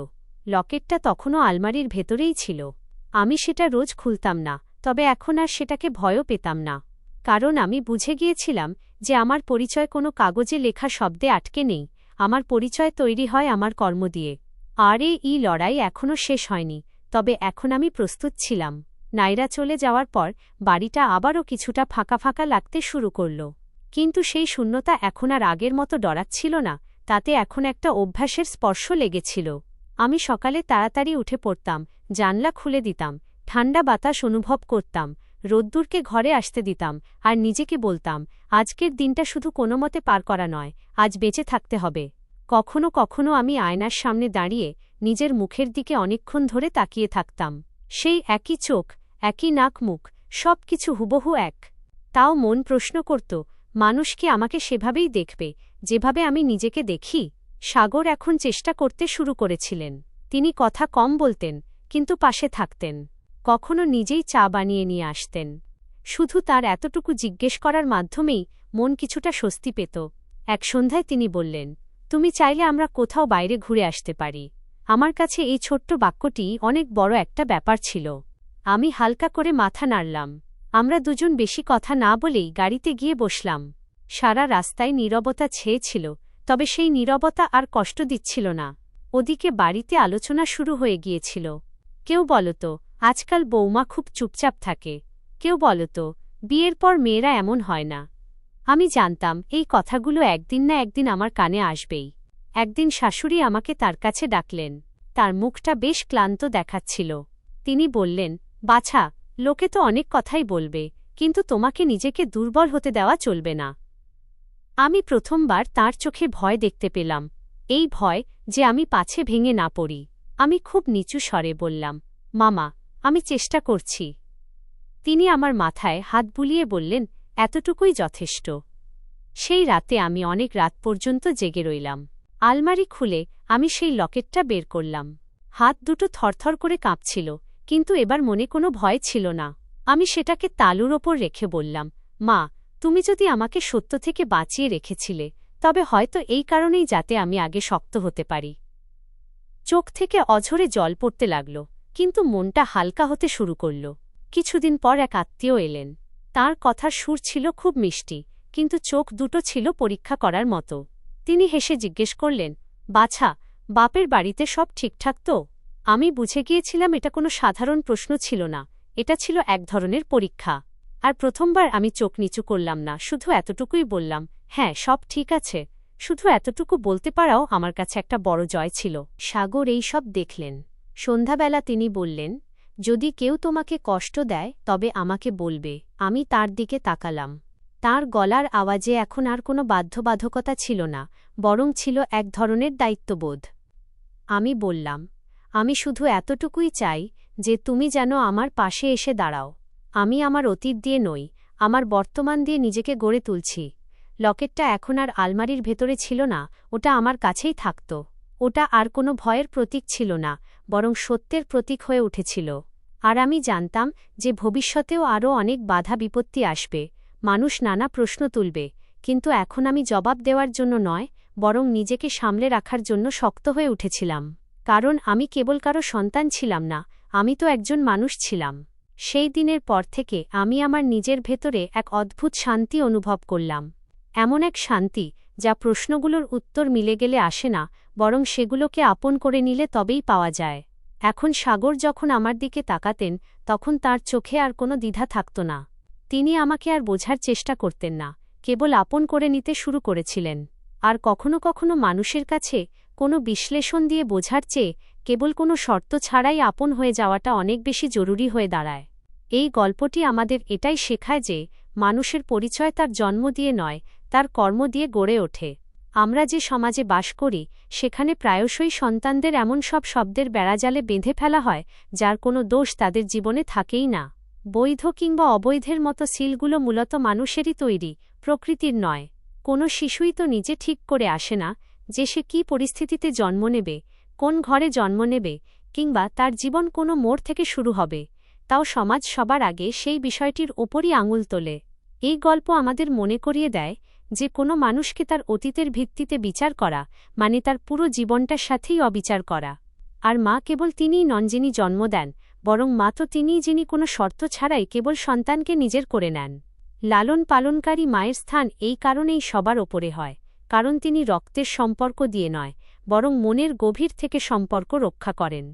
লকেটটা তখনও আলমারির ভেতরেই ছিল। আমি সেটা রোজ খুলতাম না, তবে এখন আর সেটাকে ভয়ও পেতাম না। কারণ আমি বুঝে গিয়েছিলাম যে আমার পরিচয় কোনো কাগজে লেখা শব্দে আটকে নেই। আমার পরিচয় তৈরি হয় আমার কর্ম দিয়ে। আর এই লড়াই এখনও শেষ হয়নি, তবে এখন আমি প্রস্তুত ছিলাম। নাইরা চলে যাওয়ার পর বাড়িটা আবারও কিছুটা ফাঁকা ফাঁকা লাগতে শুরু করল। কিন্তু সেই শূন্যতা এখন আর আগের মতো ডরাচ্ছিল না, তাতে এখন একটা অভ্যাসের স্পর্শ লেগেছিল। আমি সকালে তাড়াতাড়ি উঠে পড়তাম, জানলা খুলে দিতাম, ঠান্ডা বাতাস অনুভব করতাম, রোদ্দুরকে ঘরে আসতে দিতাম, আর নিজেকে বলতাম, আজকের দিনটা শুধু কোনোমতে পার করা নয়, আজ বেঁচে থাকতে হবে। কখনো কখনো আমি আয়নার সামনে দাঁড়িয়ে নিজের মুখের দিকে অনেকক্ষণ ধরে তাকিয়ে থাকতাম। সেই একই চোখ, একই নাক মুখ, সব কিছু হুবহু এক। তাও মন প্রশ্ন করত, মানুষ কি আমাকে সেভাবেই দেখবে যেভাবে আমি নিজেকে দেখি? সাগর এখন চেষ্টা করতে শুরু করেছিলেন। তিনি কথা কম বলতেন, কিন্তু পাশে থাকতেন। কখনো নিজেই চা বানিয়ে নিয়ে আসতেন। শুধু তার এতটুকু জিজ্ঞেস করার মাধ্যমেই মন কিছুটা স্বস্তি পেত। এক সন্ধ্যায় তিনি বললেন, তুমি চাইলে আমরা কোথাও বাইরে ঘুরে আসতে পারি। আমার কাছে এই ছোট্ট বাক্যটি অনেক বড় একটা ব্যাপার ছিল। আমি হালকা করে মাথা নাড়লাম। আমরা দুজন বেশি কথা না বলেই গাড়িতে গিয়ে বসলাম। সারা রাস্তায় নীরবতা ছেয়েছিল, তবে সেই নীরবতা আর কষ্ট দিচ্ছিল না। ওদিকে বাড়িতে আলোচনা শুরু হয়ে গিয়েছিল। কেউ বলত, আজকাল বৌমা খুব চুপচাপ থাকে। কেউ বলো তো, বিয়ের পর মেয়েরা এমন হয় না। আমি জানতাম এই কথাগুলো একদিন না একদিন আমার কানে আসবেই। একদিন শাশুড়ি আমাকে তার কাছে ডাকলেন। তার মুখটা বেশ ক্লান্ত দেখাচ্ছিল। তিনি বললেন, বাছা, লোকে তো অনেক কথাই বলবে, কিন্তু তোমাকে নিজেকে দুর্বল হতে দেওয়া চলবে না। আমি প্রথমবার তাঁর চোখে ভয় দেখতে পেলাম, এই ভয় যে আমি পাছে ভেঙে না পড়ি। আমি খুব নিচু স্বরে বললাম, মামা, আমি চেষ্টা করছি। তিনি আমার মাথায় হাত বুলিয়ে বললেন, এতটুকুই যথেষ্ট। সেই রাতে আমি অনেক রাত পর্যন্ত জেগে রইলাম। আলমারি খুলে আমি সেই লকেটটা বের করলাম। হাত দুটো থরথর করে কাঁপছিল, কিন্তু এবার মনে কোনো ভয় ছিল না। আমি সেটাকে তালুর ওপর রেখে বললাম, মা, তুমি যদি আমাকে সত্য থেকে বাঁচিয়ে রেখেছিলে, তবে হয়তো এই কারণেই যাতে আমি আগে শক্ত হতে পারি। চোখ থেকে অঝরে জল পড়তে লাগল, কিন্তু মনটা হালকা হতে শুরু করল। কিছুদিন পর এক আত্মীয় এলেন। তাঁর কথার সুর ছিল খুব মিষ্টি, কিন্তু চোখ দুটো ছিল পরীক্ষা করার মতো। তিনি হেসে জিজ্ঞেস করলেন, বাছা, বাপের বাড়িতে সব ঠিকঠাক তো? আমি বুঝে গিয়েছিলাম এটা কোনো সাধারণ প্রশ্ন ছিল না, এটা ছিল এক ধরনের পরীক্ষা। আর প্রথমবার আমি চোখ নিচু করলাম না, শুধু এতটুকুই বললাম, হ্যাঁ, সব ঠিক আছে। শুধু এতটুকু বলতে পারাও আমার কাছে একটা বড় জয় ছিল। সাগর এই সব দেখলেন। সন্ধ্যাবেলা তিনি বললেন, যদি কেউ তোমাকে কষ্ট দেয় তবে আমাকে বলবে। আমি তার দিকে তাকালাম। তাঁর গলার আওয়াজে এখন আর কোনো বাধ্যবাধকতা ছিল না, বরং ছিল এক ধরনের দায়িত্ববোধ। আমি বললাম, আমি শুধু এতটুকুই চাই যে তুমি যেন আমার পাশে এসে দাঁড়াও। আমি আমার অতীত দিয়ে নই, আমার বর্তমান দিয়ে নিজেকে গড়ে তুলছি। লকেটটা এখন আর আলমারির ভেতরে ছিল না, ওটা আমার কাছেই থাকত। ওটা আর কোনো ভয়ের প্রতীক ছিল না, বরং সত্যের প্রতীক হয়ে উঠেছিল। আর আমি জানতাম যে ভবিষ্যতেও আরও অনেক বাধা বিপত্তি আসবে, মানুষ নানা প্রশ্ন তুলবে, কিন্তু এখন আমি জবাব দেওয়ার জন্য নয়, বরং নিজেকে সামলে রাখার জন্য শক্ত হয়ে উঠেছিলাম। কারণ আমি কেবল কারো সন্তান ছিলাম না, আমি তো একজন মানুষ ছিলাম। সেই দিনের পর থেকে আমি আমার নিজের ভেতরে এক অদ্ভুত শান্তি অনুভব করলাম। এমন এক শান্তি যা প্রশ্নগুলোর উত্তর মিলে গেলে আসে না, বরং সেগুলোকে আপন করে নিলে তবেই পাওয়া যায়। এখন সাগর যখন আমার দিকে তাকাতেন, তখন তার চোখে আর কোনো দ্বিধা থাকত না। তিনি আমাকে আর বোঝার চেষ্টা করতেন না, কেবল আপন করে নিতে শুরু করেছিলেন। আর কখনো কখনো মানুষের কাছে কোনো বিশ্লেষণ দিয়ে বোঝার চেয়ে কেবল কোনো শর্ত ছাড়াই আপন হয়ে যাওয়াটা অনেক বেশি জরুরি হয়ে দাঁড়ায়। এই গল্পটি আমাদের এটাই শেখায় যে মানুষের পরিচয় তার জন্ম দিয়ে নয়, তার কর্ম দিয়ে গড়ে ওঠে। আমরা যে সমাজে বাস করি, সেখানে প্রায়শই সন্তানদের এমন সব শব্দের বেড়াজালে বেঁধে ফেলা হয় যার কোনো দোষ তাদের জীবনে থাকেই না। বৈধ কিংবা অবৈধের মতো সিলগুলো মূলত মানুষেরই তৈরি, প্রকৃতির নয়। কোনো শিশুই তো নিজে ঠিক করে আসে না যে সে কী পরিস্থিতিতে জন্ম নেবে, কোন ঘরে জন্ম নেবে, কিংবা তার জীবন কোনো মোড় থেকে শুরু হবে। তাও সমাজ সবার আগে সেই বিষয়টির ওপরই আঙুল তোলে। এই গল্প আমাদের মনে করিয়ে দেয় যে কোনো মানুষকে তার অতীতের ভিত্তিতে বিচার করা মানে তার পুরো জীবনটার সাথেই অবিচার করা। আর মা কেবল তিনিই নন যিনি জন্ম দেন, বরং মা তো তিনিই যিনি কোনো শর্ত ছাড়াই কেবল সন্তানকে নিজের করে নেন। লালন পালনকারী মায়ের স্থান এই কারণেই সবার ওপরে হয়, কারণ তিনি রক্তের সম্পর্ক দিয়ে নয়, বরং মনের গভীর থেকে সম্পর্ক রক্ষা করেন।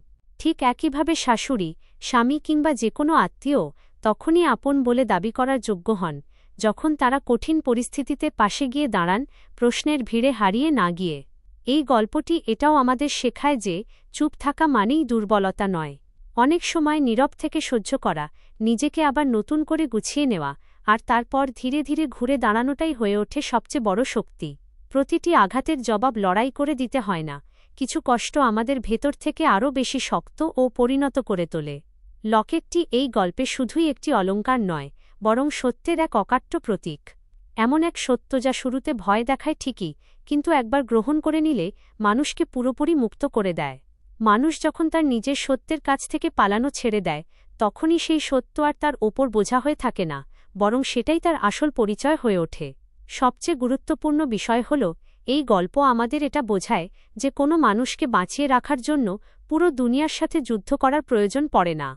ঠিক একইভাবে শাশুড়ি, স্বামী কিংবা যে কোনো আত্মীয় তখনই আপন বলে দাবি করার যোগ্য হন যখন তারা কঠিন পরিস্থিতিতে পাশে গিয়ে দাঁড়ান, প্রশ্নের ভিড়ে হারিয়ে না গিয়ে। এই গল্পটি এটাও আমাদের শেখায় যে চুপ থাকা মানেই দুর্বলতা নয়। অনেক সময় নীরব থেকে সহ্য করা, নিজেকে আবার নতুন করে গুছিয়ে নেওয়া, আর তারপর ধীরে ধীরে ঘুরে দাঁড়ানোটাই হয়ে ওঠে সবচেয়ে বড় শক্তি। প্রতিটি আঘাতের জবাব লড়াই করে দিতে হয় না, কিছু কষ্ট আমাদের ভেতর থেকে আরও বেশি শক্ত ও পরিণত করে তোলে। লকেটটি এই গল্পে শুধুই একটি অলংকার নয়, বরং সত্যের এক অকাট্য প্রতীক। এমন এক সত্য যা শুরুতে ভয় দেখায় ঠিকই, কিন্তু একবার গ্রহণ করে নিলে মানুষকে পুরোপুরি মুক্ত করে দেয়। মানুষ যখন তার নিজের সত্যের কাছ থেকে পালানো ছেড়ে দেয়, তখনই সেই সত্য আর তার ওপর বোঝা হয়ে থাকে না, বরং সেটাই তার আসল পরিচয় হয়ে ওঠে। সবচেয়ে গুরুত্বপূর্ণ বিষয় হল, এই গল্প আমাদের এটা বোঝায় যে কোনো মানুষকে বাঁচিয়ে রাখার জন্য পুরো দুনিয়ার সাথে যুদ্ধ করার প্রয়োজন পড়ে না।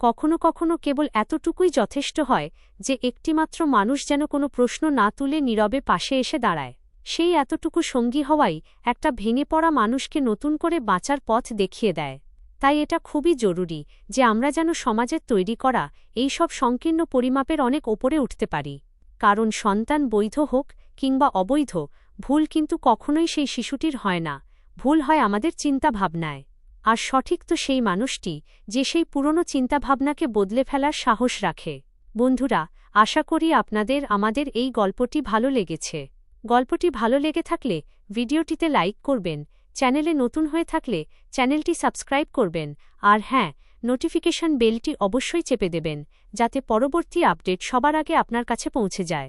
কখনো কখনো কেবল এতটুকুই যথেষ্ট হয় যে একটিমাত্র মানুষ যেন কোনো প্রশ্ন না তুলে নীরবে পাশে এসে দাঁড়ায়। সেই এতটুকু সঙ্গী হওয়াই একটা ভেঙে পড়া মানুষকে নতুন করে বাঁচার পথ দেখিয়ে দেয়। তাই এটা খুবই জরুরি যে আমরা যেন সমাজের তৈরি করা এই সব সংকীর্ণ পরিমাপের অনেক ওপরে উঠতে পারি। কারণ সন্তান বৈধ হোক কিংবা অবৈধ, ভুল কিন্তু কখনোই সেই শিশুটির হয় না, ভুল হয় আমাদের চিন্তাভাবনায়। আর সঠিক তো সেই মানুষটি যে সেই পুরনো চিন্তাভাবনাকে বদলে ফেলার সাহস রাখে। বন্ধুরা, আশা করি আপনাদের আমাদের এই গল্পটি ভালো লেগেছে। গল্পটি ভালো লেগে থাকলে ভিডিওটিতে লাইক করবেন, চ্যানেলে নতুন হয়ে থাকলে চ্যানেলটি সাবস্ক্রাইব করবেন, আর হ্যাঁ, নোটিফিকেশন বেলটি অবশ্যই চেপে দেবেন যাতে পরবর্তী আপডেট সবার আগে আপনার কাছে পৌঁছে যায়।